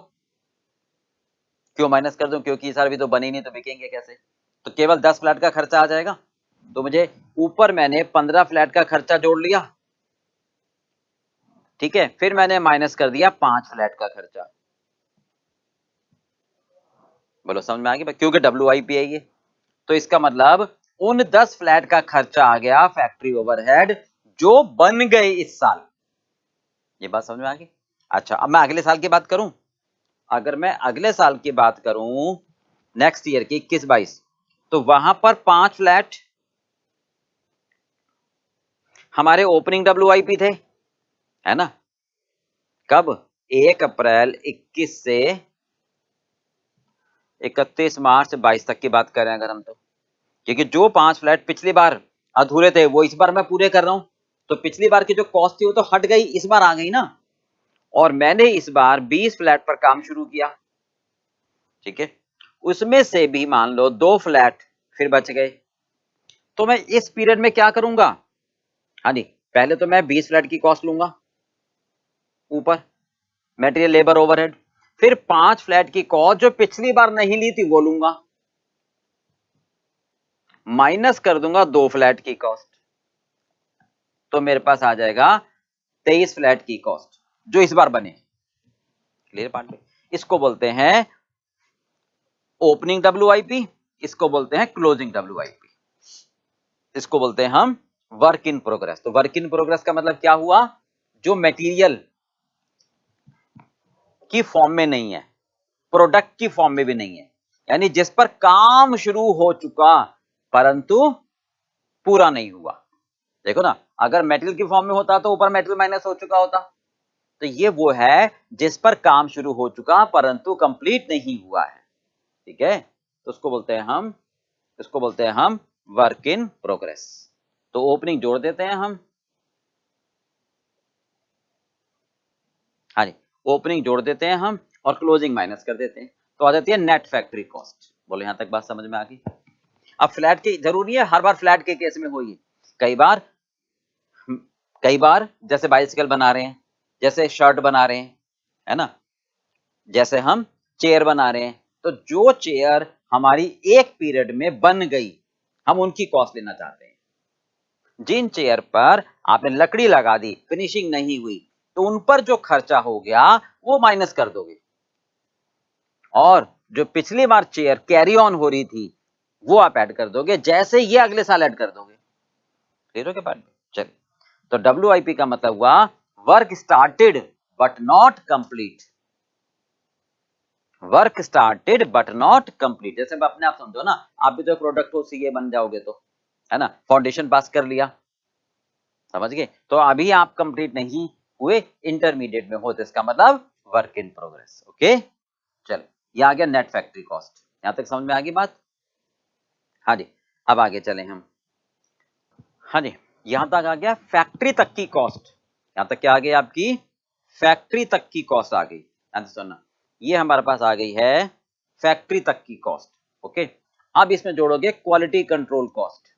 क्यों माइनस कर दूं, क्योंकि सर अभी तो बने नहीं तो बिकेंगे कैसे, तो केवल 10 फ्लैट का खर्चा आ जाएगा। तो मुझे ऊपर मैंने 15 फ्लैट का खर्चा जोड़ लिया, ठीक है, फिर मैंने माइनस कर दिया 5 फ्लैट का खर्चा। बोलो समझ में आ गया, क्योंकि WIP है ये। तो इसका मतलब उन 10 फ्लैट का खर्चा आ गया फैक्ट्री ओवरहेड जो बन गए इस साल। ये बात समझ में आ गई। अच्छा, अब मैं अगले साल की बात करूं, अगर मैं अगले साल की बात करूं, नेक्स्ट ईयर की 21-22, तो वहां पर 5 फ्लैट हमारे ओपनिंग WIP थे, है ना, कब, 1 अप्रैल 21 से 31 मार्च 22 तक की बात करें अगर हम, तो क्योंकि जो 5 फ्लैट पिछली बार अधूरे थे वो इस बार मैं पूरे कर रहा हूं, तो पिछली बार की जो कॉस्ट थी वो तो हट गई, इस बार आ गई ना। और मैंने इस बार 20 फ्लैट पर काम शुरू किया, ठीक है, उसमें से भी मान लो 2 फ्लैट फिर बच गए। तो मैं इस पीरियड में क्या करूंगा, हाँ जी, पहले तो मैं 20 फ्लैट की कॉस्ट लूंगा ऊपर, मटेरियल लेबर ओवरहेड, फिर 5 फ्लैट की कॉस्ट जो पिछली बार नहीं ली थी वो लूंगा, माइनस कर दूंगा 2 फ्लैट की कॉस्ट, तो मेरे पास आ जाएगा 23 फ्लैट की कॉस्ट जो इस बार बने। क्लियर पार्ट में, इसको बोलते हैं ओपनिंग WIP, इसको बोलते हैं क्लोजिंग WIP, इसको बोलते हैं हम वर्क इन प्रोग्रेस। तो वर्क इन प्रोग्रेस का मतलब क्या हुआ, जो मटेरियल की फॉर्म में नहीं है, प्रोडक्ट की फॉर्म में भी नहीं है, यानी जिस पर काम शुरू हो चुका परंतु पूरा नहीं हुआ। देखो ना, अगर मेटेरियल की फॉर्म में होता तो ऊपर मेटेरियल माइनस हो चुका होता, तो ये वो है जिस पर काम शुरू हो चुका परंतु कंप्लीट नहीं हुआ है, ठीक है, तो इसको बोलते हैं हम वर्क इन प्रोग्रेस। तो ओपनिंग जोड़ देते हैं हम, हाँ जी, ओपनिंग जोड़ देते हैं हम और क्लोजिंग माइनस कर देते हैं, तो आ जाती है नेट फैक्ट्री कॉस्ट। बोलो यहां तक बात समझ में आ गई। अब फ्लैट की जरूरी है हर बार फ्लैट के केस में होगी, कई बार कई बार जैसे बाइसिकल बना रहे हैं, जैसे शर्ट बना रहे हैं, है ना, जैसे हम चेयर बना रहे हैं, तो जो चेयर हमारी एक पीरियड में बन गई हम उनकी कॉस्ट लेना चाहते हैं। जिन चेयर पर आपने लकड़ी लगा दी फिनिशिंग नहीं हुई तो उन पर जो खर्चा हो गया वो माइनस कर दोगे, और जो पिछली बार चेयर कैरी ऑन हो रही थी वो आप ऐड कर दोगे, जैसे ये अगले साल ऐड कर दोगे। क्लियर हो गया बात। चलिए, तो WIP का मतलब हुआ work started but not complete, work started but not complete. जैसे अपने आप समझो ना, आप भी तो प्रोडक्ट हो सीए बन जाओगे तो, है ना, फाउंडेशन पास कर लिया, समझ गए, तो अभी आप कंप्लीट नहीं हुए, इंटरमीडिएट में हो, तो इसका मतलब वर्क इन प्रोग्रेस। ओके, चलो ये आ गया नेट फैक्ट्री कॉस्ट, यहां तक समझ में आ गई बात। हाँ जी, अब आगे चले हम, हाँ जी, यहां तक आ गया फैक्ट्री तक की कॉस्ट, यहां तक क्या आ गई आपकी, फैक्ट्री तक की कॉस्ट आ गई, ध्यान से सुनना, ये हमारे पास आ गई है फैक्ट्री तक की कॉस्ट। ओके, अब इसमें जोड़ोगे क्वालिटी कंट्रोल कॉस्ट,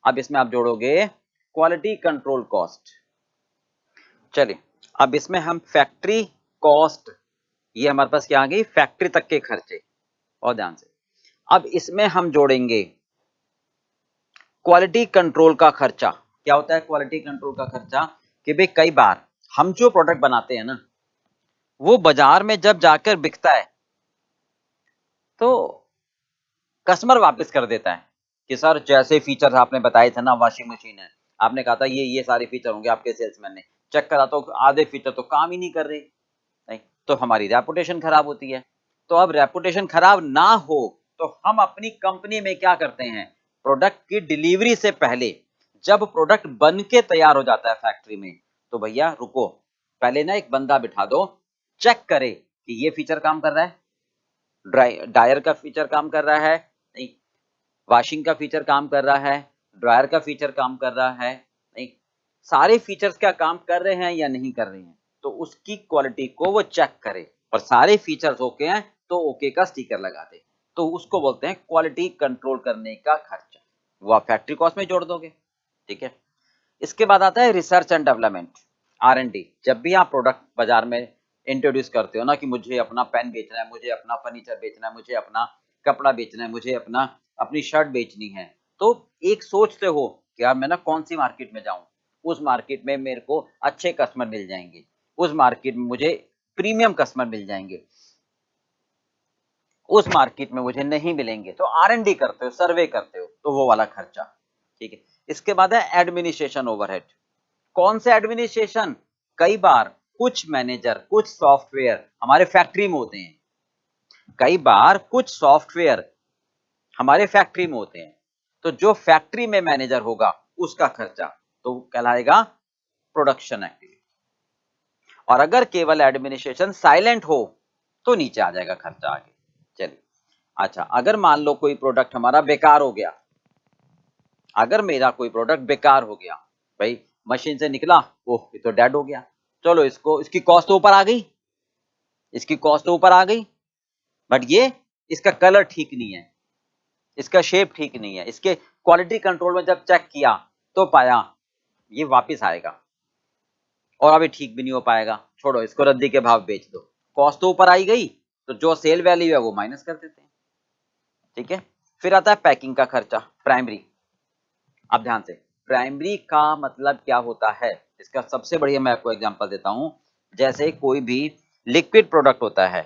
अब इसमें आप जोड़ोगे क्वालिटी कंट्रोल कॉस्ट। चलिए, अब इसमें हम फैक्ट्री कॉस्ट ये हमारे पास क्या आ गई, फैक्ट्री तक के खर्चे। और ध्यान से अब इसमें हम जोड़ेंगे क्वालिटी कंट्रोल का खर्चा। क्या होता है क्वालिटी कंट्रोल का खर्चा? कि भाई कई बार हम जो प्रोडक्ट बनाते हैं ना, वो बाजार में जब जाकर बिकता है तो कस्टमर वापस कर देता है कि सर जैसे फीचर्स आपने बताए थे ना, वॉशिंग मशीन है, आपने कहा था ये सारे फीचर होंगे, आपके सेल्समैन ने चेक करा तो आधे फीचर तो काम ही नहीं कर रहे, नहीं तो हमारी रेपुटेशन खराब होती है। तो अब रेपुटेशन खराब ना हो तो हम अपनी कंपनी में क्या करते हैं, प्रोडक्ट की डिलीवरी से पहले जब प्रोडक्ट बन के तैयार हो जाता है फैक्ट्री में, तो भैया रुको, पहले ना एक बंदा बिठा दो, चेक करे कि ये फीचर काम कर रहा है, ड्रायर का फीचर काम कर रहा है, नहीं वॉशिंग का फीचर काम कर रहा है, ड्रायर का फीचर काम कर रहा है, नहीं सारे फीचर्स क्या काम कर रहे हैं या नहीं कर रहे हैं, तो उसकी क्वालिटी को वो चेक करे और सारे फीचर्स ओके हैं तो ओके का स्टिकर लगा दे, तो उसको बोलते हैं क्वालिटी कंट्रोल करने का खर्चा। वो आप फैक्ट्री कॉस्ट में जोड़ दोगे, ठीक है। इसके बाद आता है रिसर्च एंड डेवलपमेंट, R&D। जब भी आप प्रोडक्ट बाजार में इंट्रोड्यूस करते हो ना कि मुझे अपना पेन बेचना है, मुझे अपना फर्नीचर बेचना है, मुझे अपना कपड़ा बेचना है, मुझे अपनी शर्ट बेचनी है, तो एक सोचते हो कि यार मैं ना कौन सी मार्केट में जाऊं, उस मार्केट में मेरे को अच्छे कस्टमर मिल जाएंगे, उस मार्केट में मुझे प्रीमियम कस्टमर मिल जाएंगे, उस मार्केट में मुझे नहीं मिलेंगे, तो R&D करते हो, सर्वे करते हो, तो वो वाला खर्चा, ठीक है। इसके बाद है एडमिनिस्ट्रेशन ओवरहेड। कौन से एडमिनिस्ट्रेशन? कई बार कुछ मैनेजर, कुछ सॉफ्टवेयर हमारे फैक्ट्री में होते हैं, कई बार कुछ सॉफ्टवेयर हमारे फैक्ट्री में होते हैं, तो जो फैक्ट्री में मैनेजर होगा उसका खर्चा तो कहलाएगा प्रोडक्शन एक्टिविटी। और अगर केवल एडमिनिस्ट्रेशन साइलेंट हो तो नीचे आ जाएगा खर्चा आगे। चलिए अच्छा, अगर मान लो कोई प्रोडक्ट हमारा बेकार हो गया, अगर मेरा कोई प्रोडक्ट बेकार हो गया, भाई मशीन से निकला, ओह ये तो डेड हो गया, चलो इसकी कॉस्ट तो ऊपर आ गई, इसकी कॉस्ट तो ऊपर आ गई, बट ये इसका कलर ठीक नहीं है, इसका शेप ठीक नहीं है, इसके क्वालिटी कंट्रोल में जब चेक किया तो पाया ये वापस आएगा और अभी ठीक भी नहीं हो पाएगा, छोड़ो इसको रद्दी के भाव बेच दो, कॉस्ट तो ऊपर आई गई, तो जो सेल वैल्यू है वो माइनस कर देते हैं, ठीक है। फिर आता है पैकिंग का खर्चा, प्राइमरी। अब ध्यान से, प्राइमरी का मतलब क्या होता है, इसका सबसे बढ़िया मैं आपको एग्जांपल देता हूं। जैसे कोई भी लिक्विड प्रोडक्ट होता है,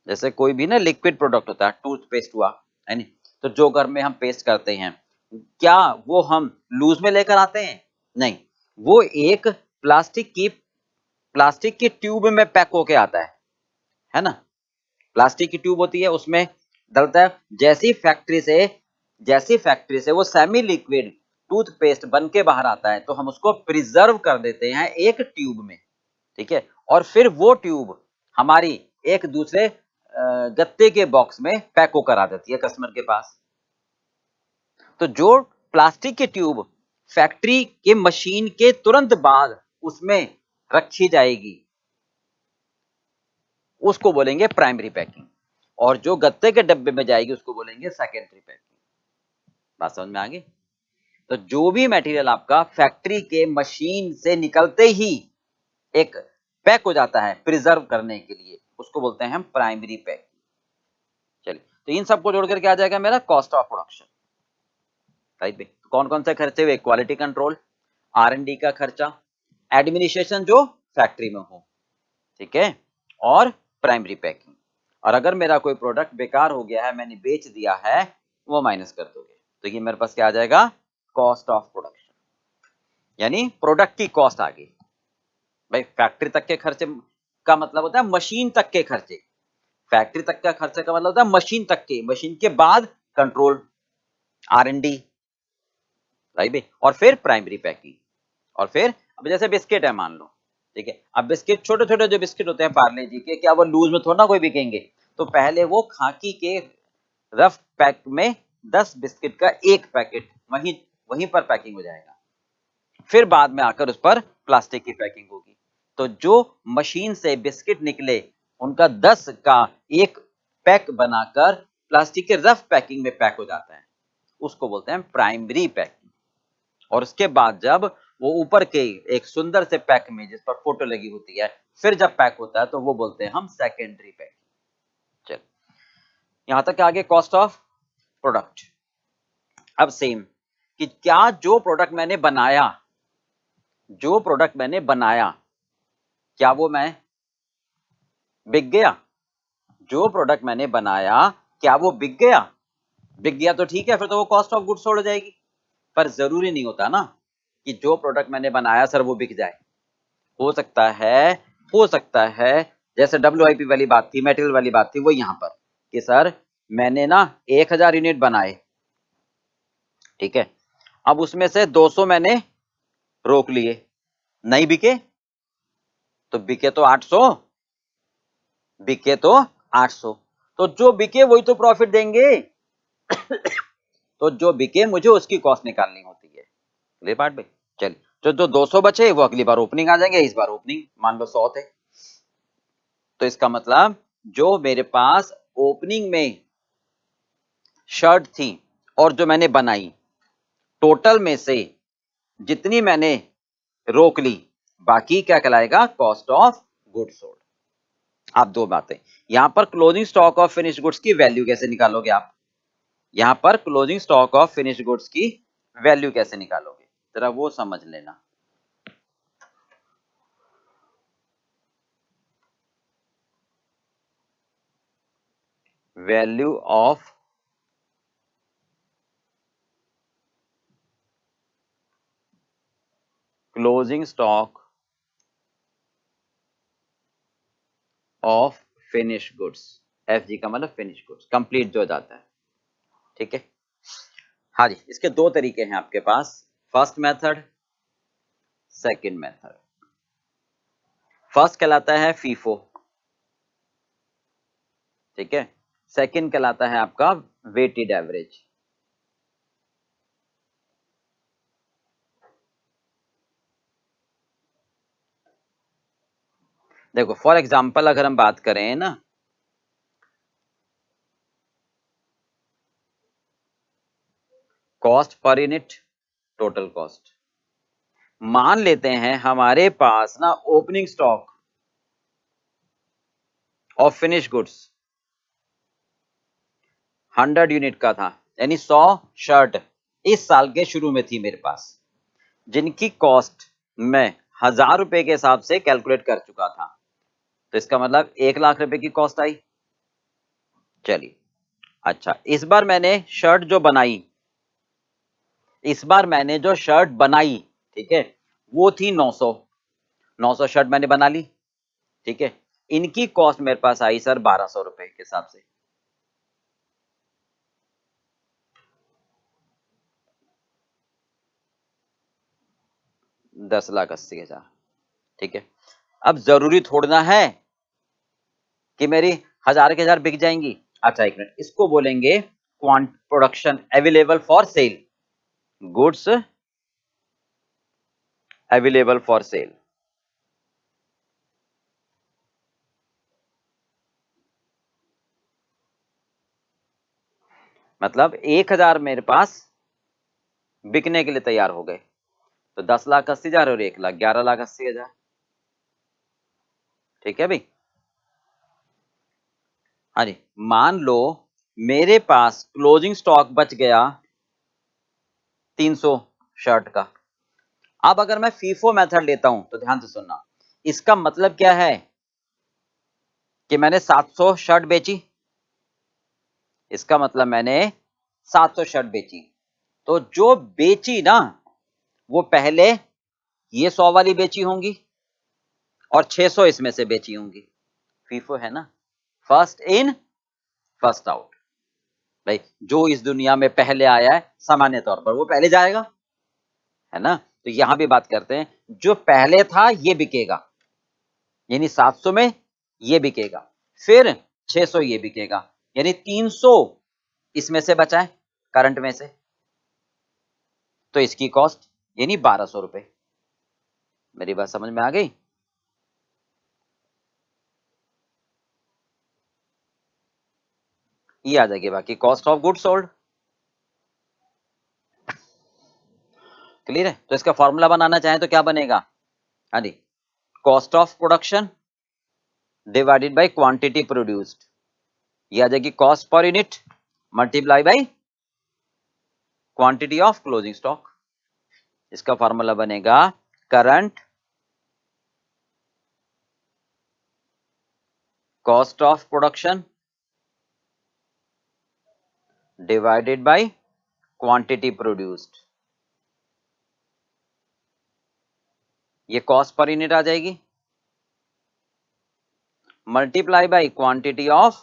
जैसे कोई भी ना लिक्विड प्रोडक्ट होता है, टूथपेस्ट हुआ, है नहीं, तो जो घर में हम पेस्ट करते हैं, क्या वो हम लूज में लेकर आते हैं? नहीं, वो एक प्लास्टिक की ट्यूब में पैक होके आता है ना, प्लास्टिक की ट्यूब होती है, उसमें डलता है, जैसी फैक्ट्री से वो सेमी लिक्विड टूथपेस्ट बन के बाहर आता है तो हम उसको प्रिजर्व कर देते हैं एक ट्यूब में, ठीक है। और फिर वो ट्यूब हमारी एक दूसरे गत्ते के बॉक्स में पैक होकर आ जाती है कस्टमर के पास। तो जो प्लास्टिक की ट्यूब फैक्ट्री के मशीन के तुरंत बाद उसमें रखी जाएगी उसको बोलेंगे प्राइमरी पैकिंग, और जो गत्ते के डब्बे में जाएगी उसको बोलेंगे सेकेंडरी पैकिंग। बात समझ में आ गई? तो जो भी मटेरियल आपका फैक्ट्री के मशीन से निकलते ही एक पैक हो जाता है प्रिजर्व करने के लिए, उसको बोलते हैं हम प्राइमरी पैकिंग। चलिए, तो इन सबको जोड़ करके आ जाएगा मेरा कॉस्ट ऑफ प्रोडक्शन, राइट भाई। कौन कौन से खर्चे हुए? क्वालिटी कंट्रोल, R&D का खर्चा, एडमिनिस्ट्रेशन जो फैक्ट्री में हो, ठीक है, और प्राइमरी पैकिंग। और अगर मेरा कोई प्रोडक्ट बेकार हो गया है, मैंने बेच दिया है, वो माइनस कर दोगे, तो ये मेरे पास क्या आ जाएगा? कॉस्ट ऑफ प्रोडक्शन, यानी प्रोडक्ट की कॉस्ट आ गई। भाई फैक्ट्री तक के खर्चे का मतलब होता है मशीन तक के खर्चे, फैक्ट्री तक का खर्चे का मतलब होता है मशीन तक के, मशीन के बाद कंट्रोल, R&D, राइट भाई, और फिर प्राइमरी पैकिंग। और फिर अब जैसे बिस्किट है मान लो, ठीक है, अब बिस्किट छोटे छोटे जो बिस्किट होते हैं पार्ले जी के, क्या वो लूज में थोड़ा ना कोई बिकेंगे, तो पहले वो खाकी के रफ पैक में 10 बिस्किट का एक पैकेट वहीं पर पैकिंग हो जाएगा, फिर बाद में आकर उस पर प्लास्टिक की पैकिंग होगी। तो जो मशीन से बिस्किट निकले उनका 10 का एक पैक बनाकर प्लास्टिक के रफ पैकिंग में पैक हो जाता है, उसको बोलते हैं प्राइमरी पैकिंग। और उसके बाद जब वो ऊपर के एक सुंदर से पैक में जिस पर फोटो लगी होती है, फिर जब पैक होता है तो वो बोलते हैं हम सेकेंडरी पैक। चल यहां तक आगे कॉस्ट ऑफ प्रोडक्ट। अब सेम कि क्या जो प्रोडक्ट मैंने बनाया, क्या वो मैं बिक गया? जो प्रोडक्ट मैंने बनाया क्या वो बिक गया? बिक गया तो ठीक है, फिर तो वो कॉस्ट ऑफ गुड्स सोल्ड हो जाएगी। पर जरूरी नहीं होता ना कि जो प्रोडक्ट मैंने बनाया सर वो बिक जाए। हो सकता है जैसे WIP वाली बात थी, मटेरियल वाली बात थी, वो यहां पर कि सर मैंने ना 1000 यूनिट बनाए, ठीक है, अब उसमें से 200 मैंने रोक लिए, नहीं बिके तो बिके तो 800, तो जो बिके वही तो प्रॉफिट देंगे। तो जो बिके मुझे उसकी कॉस्ट निकालनी होती है। क्लियर बात भाई? चलिए, जो 200 बचे वो अगली बार ओपनिंग आ जाएंगे, इस बार ओपनिंग मान लो 100 थे, तो इसका मतलब जो मेरे पास ओपनिंग में शर्ट थी और जो मैंने बनाई, टोटल में से जितनी मैंने रोक ली, बाकी क्या कहलाएगा? Cost of goods sold. आप दो बातें, यहां पर closing stock of finish goods की वैल्यू कैसे निकालोगे आप? यहां पर closing stock of finish goods की वैल्यू कैसे निकालोगे, जरा वो समझ लेना। Value of closing stock of finish goods, FG का मतलब फिनिश गुड्स, कंप्लीट जो जाता है, ठीक है। हाँ जी, इसके दो तरीके हैं आपके पास, first method, second method. First कहलाता है फीफो, ठीक है, सेकंड कहलाता है आपका वेटेड एवरेज। देखो फॉर एग्जांपल अगर हम बात करें ना, cost per unit, total cost, मान लेते हैं हमारे पास ना opening stock of finish goods 100 unit का था, यानी 100 शर्ट इस साल के शुरू में थी मेरे पास, जिनकी कॉस्ट मैं 1000 रुपए के हिसाब से कैलकुलेट कर चुका था, तो इसका मतलब 1,00,000 रुपए की कॉस्ट आई। चलिए, अच्छा इस बार मैंने जो शर्ट बनाई, ठीक है, वो थी 900 शर्ट मैंने बना ली, ठीक है, इनकी कॉस्ट मेरे पास आई सर 1200 रुपए के हिसाब से। दस लाख 80,000, ठीक है। अब जरूरी थोड़ना है कि मेरी 1000 के 1000 बिक जाएंगी। अच्छा एक मिनट, इसको बोलेंगे quant production available for cell, goods available for cell. मतलब 1000 मेरे पास बिकने के लिए तैयार हो गए, तो 10,80,000 और 1,00,000 11,80,000, ठीक है भाई। हाँ जी, मान लो मेरे पास क्लोजिंग स्टॉक बच गया 300 शर्ट का। अब अगर मैं फीफो मेथड लेता हूं तो ध्यान से सुनना, इसका मतलब क्या है कि मैंने 700 शर्ट बेची, इसका मतलब मैंने 700 शर्ट बेची, तो जो बेची ना वो पहले ये 100 वाली बेची होंगी और 600 इसमें से बेची होंगी। फीफो है ना, फर्स्ट इन फर्स्ट आउट। भाई जो इस दुनिया में पहले आया है सामान्य तौर पर वो पहले जाएगा, है ना। तो यहां भी बात करते हैं, जो पहले था ये बिकेगा, यानी 700 में ये बिकेगा, फिर 600 ये बिकेगा, यानी 300 इसमें से बचा है करंट में से, तो इसकी कॉस्ट यानी 1200 रुपए। मेरी बात समझ में आ गई? ये आ जाएगी बाकी cost of goods sold. Clear है? तो इसका फॉर्मूला बनाना चाहें तो क्या बनेगा? हाँ जी, cost of production divided by quantity produced, ये आ जाएगी cost per unit multiply by quantity of closing stock. इसका फॉर्मूला बनेगा current cost of production divided by quantity produced, ये कॉस्ट पर यूनिट आ जाएगी multiply by quantity of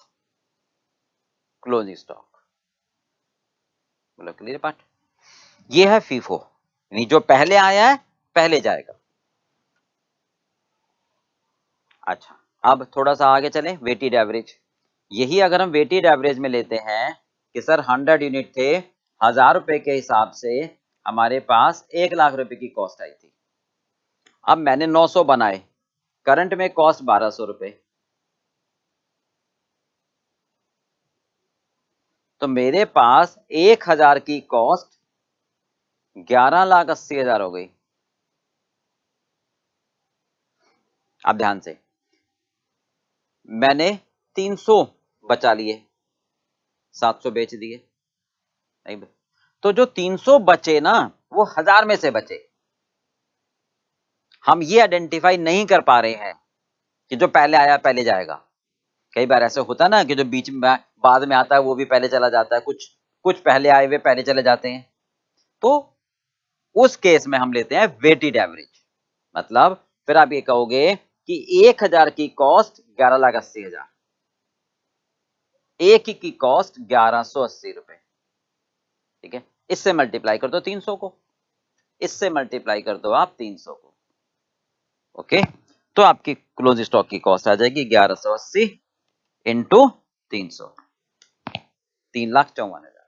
closing stock. बोलो clear part. ये है फीफो, यानी जो पहले आया है पहले जाएगा। अच्छा, अब थोड़ा सा आगे चलें, वेटेड एवरेज। यही अगर हम वेटेड एवरेज में लेते हैं कि सर 100 यूनिट थे, 1000 रुपए के हिसाब से हमारे पास 1 लाख रुपए की कॉस्ट आई थी। अब मैंने 900 बनाए, करंट में कॉस्ट 1200 रुपए, तो मेरे पास 1000 की कॉस्ट 11,80,000 हो गई। अब ध्यान से, मैंने 300 बचा लिए, 700 बेच दिए, नहीं तो जो 300 बचे ना वो 1000 में से बचे। हम ये आइडेंटिफाई नहीं कर पा रहे हैं कि जो पहले आया पहले जाएगा। कई बार ऐसे होता ना कि जो बीच में बाद में आता है वो भी पहले चला जाता है, कुछ पहले आए हुए पहले चले जाते हैं। तो उस केस में हम लेते हैं वेटेड एवरेज। मतलब फिर आप ये कहोगे कि 1000 की कॉस्ट 11,80,000, एक की कॉस्ट 1180 रुपए, ठीक है। इससे मल्टीप्लाई कर दो 300 को, इससे मल्टीप्लाई कर दो आप 300 को, ओके। तो आपकी क्लोज स्टॉक की कॉस्ट आ जाएगी 1180 इंटू 300, 3,54,000।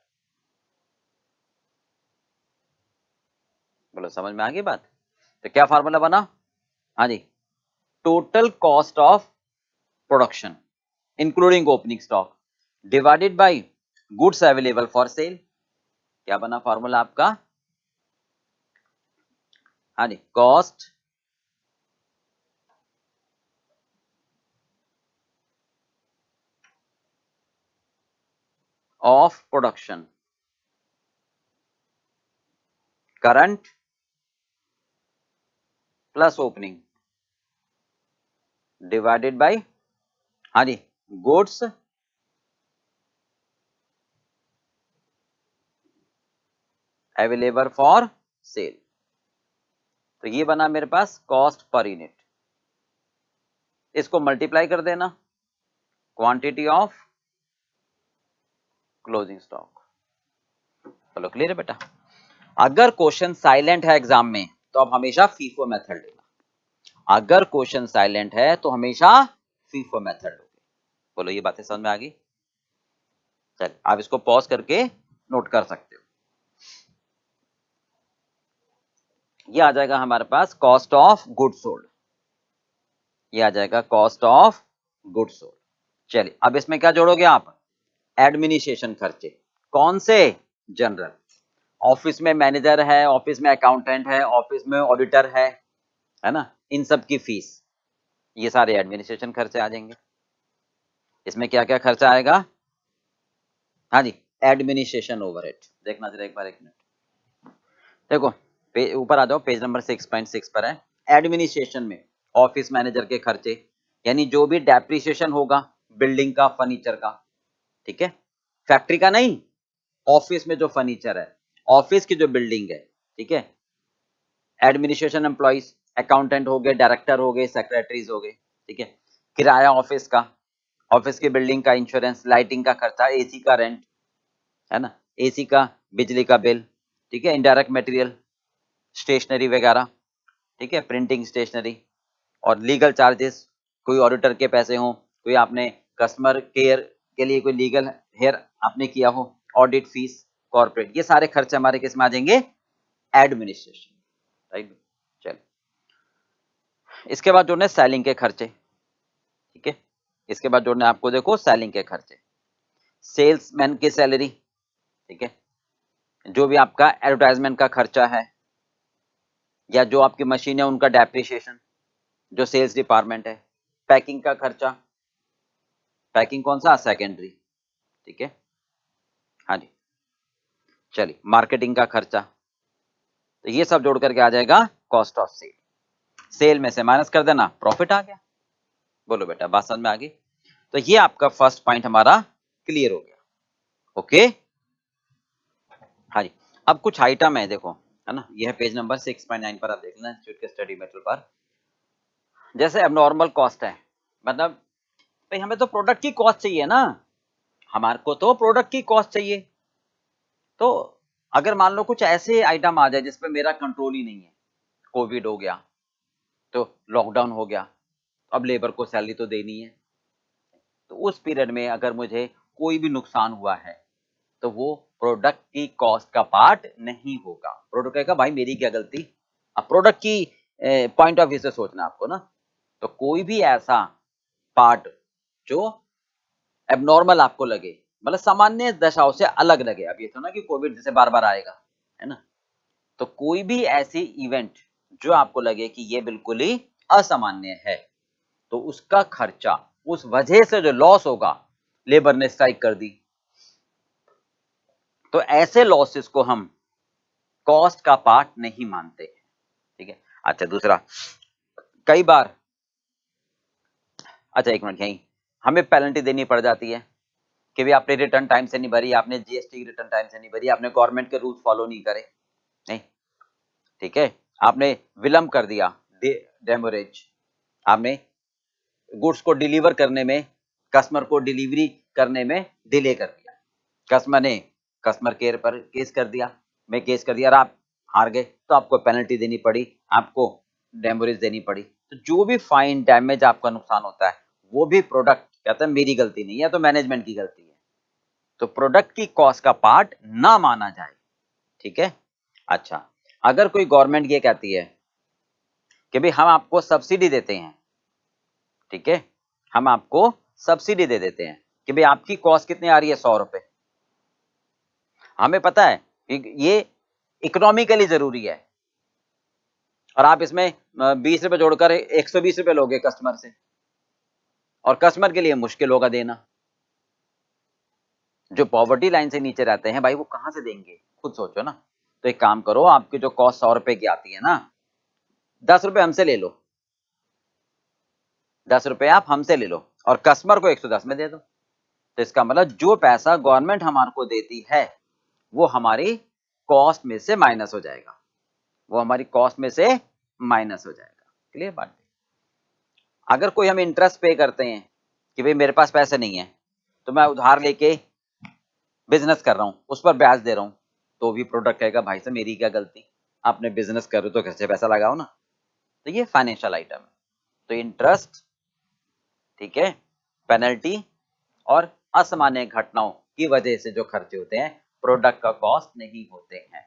बोलो समझ में आ गई बात। तो क्या फार्मूला बना, हाँ जी, total cost of production including opening stock divided by goods available for sale. क्या बना फार्मूला आपका, हाँ जी, cost of production current plus opening divided by, हाँ जी, गुड्स अवेलेबल फॉर सेल। तो ये बना मेरे पास कॉस्ट पर यूनिट, इसको मल्टीप्लाई कर देना क्वांटिटी ऑफ क्लोजिंग स्टॉक। चलो क्लियर है बेटा। अगर क्वेश्चन साइलेंट है एग्जाम में तो आप हमेशा फीफो मेथड लेना, अगर क्वेश्चन साइलेंट है तो हमेशा फीफो मेथड लोगे। बोलो ये बातें समझ में आ गई। चल आप इसको पॉज करके नोट कर सकते हो। ये आ जाएगा हमारे पास कॉस्ट ऑफ गुड सोल्ड, ये आ जाएगा कॉस्ट ऑफ गुड सोल्ड। चलिए अब इसमें क्या जोड़ोगे आप, एडमिनिस्ट्रेशन खर्चे। कौन से, जनरल। ऑफिस में मैनेजर है, ऑफिस में अकाउंटेंट है, ऑफिस में ऑडिटर है ना, इन सब की फीस, ये सारे एडमिनिस्ट्रेशन खर्चे आ जाएंगे। इसमें क्या क्या खर्चा आएगा, हाँ जी, एडमिनिस्ट्रेशन ओवरहेड। देखना जरा एक बार, एक मिनट देखो, ऊपर आ जाओ, पेज नंबर 6.6 पर है। एडमिनिस्ट्रेशन में ऑफिस मैनेजर के खर्चे, यानी जो भी डेप्रिसिएशन होगा बिल्डिंग का, फर्नीचर का, ठीक है, फैक्ट्री का नहीं, ऑफिस में जो फर्नीचर है, ऑफिस की जो बिल्डिंग है, ठीक है। एडमिनिस्ट्रेशन एम्प्लॉइज, अकाउंटेंट हो गए, डायरेक्टर हो गए, सेक्रेटरीज हो गए, ठीक है। किराया ऑफिस का, ऑफिस की बिल्डिंग का इंश्योरेंस, लाइटिंग का खर्चा, एसी का रेंट, है ना, एसी का बिजली का बिल, ठीक है। इनडायरेक्ट मटेरियल, स्टेशनरी वगैरह, ठीक है, प्रिंटिंग स्टेशनरी, और लीगल चार्जेस, कोई ऑडिटर के पैसे हो, कोई आपने कस्टमर केयर के लिए कोई लीगल हेयर आपने किया हो, ऑडिट फीस, कॉर्पोरेट, ये सारे खर्चे हमारे किस में आ जाएंगे, एडमिनिस्ट्रेशन, राइट। चलो इसके बाद जोड़ने सेलिंग के खर्चे, ठीक है। इसके बाद जोड़ने आपको देखो सेलिंग के खर्चे, सेल्समैन की सैलरी, ठीक है, जो भी आपका एडवर्टाइजमेंट का खर्चा है, या जो आपकी मशीन है उनका डेप्रिसिएशन, जो सेल्स डिपार्टमेंट है, पैकिंग का खर्चा, पैकिंग कौन सा, सेकेंडरी, ठीक है। हाँ जी, चलिए मार्केटिंग का खर्चा, तो ये सब जोड़ करके आ जाएगा कॉस्ट ऑफ सेल। सेल में से माइनस कर देना, प्रॉफिट आ गया। बोलो बेटा, बात समझ में आ गई? तो ये आपका फर्स्ट पॉइंट हमारा क्लियर हो गया। ओके, हाँ जी। अब कुछ आइटम है, देखो, है ना, यह पेज नंबर 6.9 पर आप देख लेना, इंस्टीट्यूट के स्टडी मेटेरियल पर। जैसे अब नॉर्मल कॉस्ट है, मतलब भाई हमें तो प्रोडक्ट की कॉस्ट चाहिए ना, हमारे को तो प्रोडक्ट की कॉस्ट चाहिए। तो अगर मान लो कुछ ऐसे आइटम आ जाए जिसपे मेरा कंट्रोल ही नहीं है, कोविड हो गया, तो लॉकडाउन हो गया, अब लेबर को सैलरी तो देनी है, तो उस पीरियड में अगर मुझे कोई भी नुकसान हुआ है तो वो प्रोडक्ट की कॉस्ट का पार्ट नहीं होगा। प्रोडक्ट कहेगा भाई मेरी क्या गलती। अब प्रोडक्ट की पॉइंट ऑफ व्यू से सोचना आपको ना, तो कोई भी ऐसा पार्ट जो एबनॉर्मल आपको लगे, मतलब सामान्य दशाओं से अलग लगे, अब ये तो ना कि कोविड जैसे बार बार आएगा, है ना, तो कोई भी ऐसी इवेंट जो आपको लगे कि ये बिल्कुल ही असामान्य है, तो उसका खर्चा, उस वजह से जो लॉस होगा, लेबर ने स्ट्राइक कर दी, तो ऐसे लॉसेस को हम कॉस्ट का पार्ट नहीं मानते, ठीक है। अच्छा, दूसरा, कई बार, अच्छा एक मिनट, यहीं हमें पेनल्टी देनी पड़ जाती है कि भी आपने रिटर्न टाइम से नहीं भरी, आपने जीएसटी रिटर्न टाइम से नहीं भरी, आपने गवर्नमेंट के रूल्स फॉलो नहीं करे, नहीं, ठीक है, आपने विलंब कर दिया, डेमोरेज, आपने गुड्स को डिलीवर करने में, कस्टमर को डिलीवरी करने में डिले कर दिया, कस्टमर ने कस्टमर केयर पर केस कर दिया, मैं केस कर दिया और आप हार गए, तो आपको पेनल्टी देनी पड़ी, आपको डेमोरेज देनी पड़ी। तो जो भी फाइन डैमेज आपका नुकसान होता है, वो भी प्रोडक्ट कहते हैं मेरी गलती नहीं है, तो मैनेजमेंट की गलती है, तो प्रोडक्ट की कॉस्ट का पार्ट ना माना जाए, ठीक है। अच्छा, अगर कोई गवर्नमेंट ये कहती है कि भाई हम आपको सब्सिडी देते हैं, ठीक है, हम आपको सब्सिडी दे देते हैं कि भाई आपकी कॉस्ट कितनी आ रही है, 100 रुपए, हमें पता है कि ये इकोनॉमिकली जरूरी है, और आप इसमें 20 रुपए जोड़कर 120 रुपए लोगे कस्टमर से, और कस्टमर के लिए मुश्किल होगा देना। जो पॉवर्टी लाइन से नीचे रहते हैं भाई, वो कहां से देंगे, खुद सोचो ना। तो एक काम करो, आपकी जो कॉस्ट 100 रुपए की आती है ना, 10 रुपए हमसे ले लो, 10 रुपए आप हमसे ले लो, और कस्टमर को 110 में दे दो। तो इसका मतलब जो पैसा गवर्नमेंट हमारे को देती है, वो हमारी कॉस्ट में से माइनस हो जाएगा, वो हमारी कॉस्ट में से माइनस हो जाएगा। क्लियर बात? अगर कोई हम इंटरेस्ट पे करते हैं कि भाई मेरे पास पैसे नहीं है, तो मैं उधार लेके बिजनेस कर रहा हूं, उस पर ब्याज दे रहा हूं, तो भी प्रोडक्ट कहेगा भाई साहब मेरी क्या गलती, आपने बिजनेस कर रहे हो तो कैसे पैसा लगाओ ना। तो ये फाइनेंशियल आइटम है। तो इंटरेस्ट, ठीक है, पेनल्टी और असामान्य घटनाओं की वजह से जो खर्चे होते हैं, प्रोडक्ट का कॉस्ट नहीं होते हैं,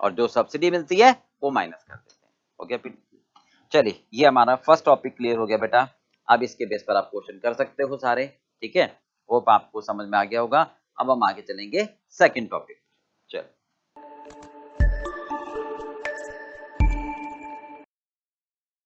और जो सब्सिडी मिलती है वो माइनस कर देते हैं। ओके, चलिए ये हमारा फर्स्ट टॉपिक क्लियर हो गया बेटा। अब इसके बेस पर आप क्वेश्चन कर सकते हो सारे, ठीक है, होप आपको समझ में आ गया होगा। अब हम आगे चलेंगे सेकंड टॉपिक।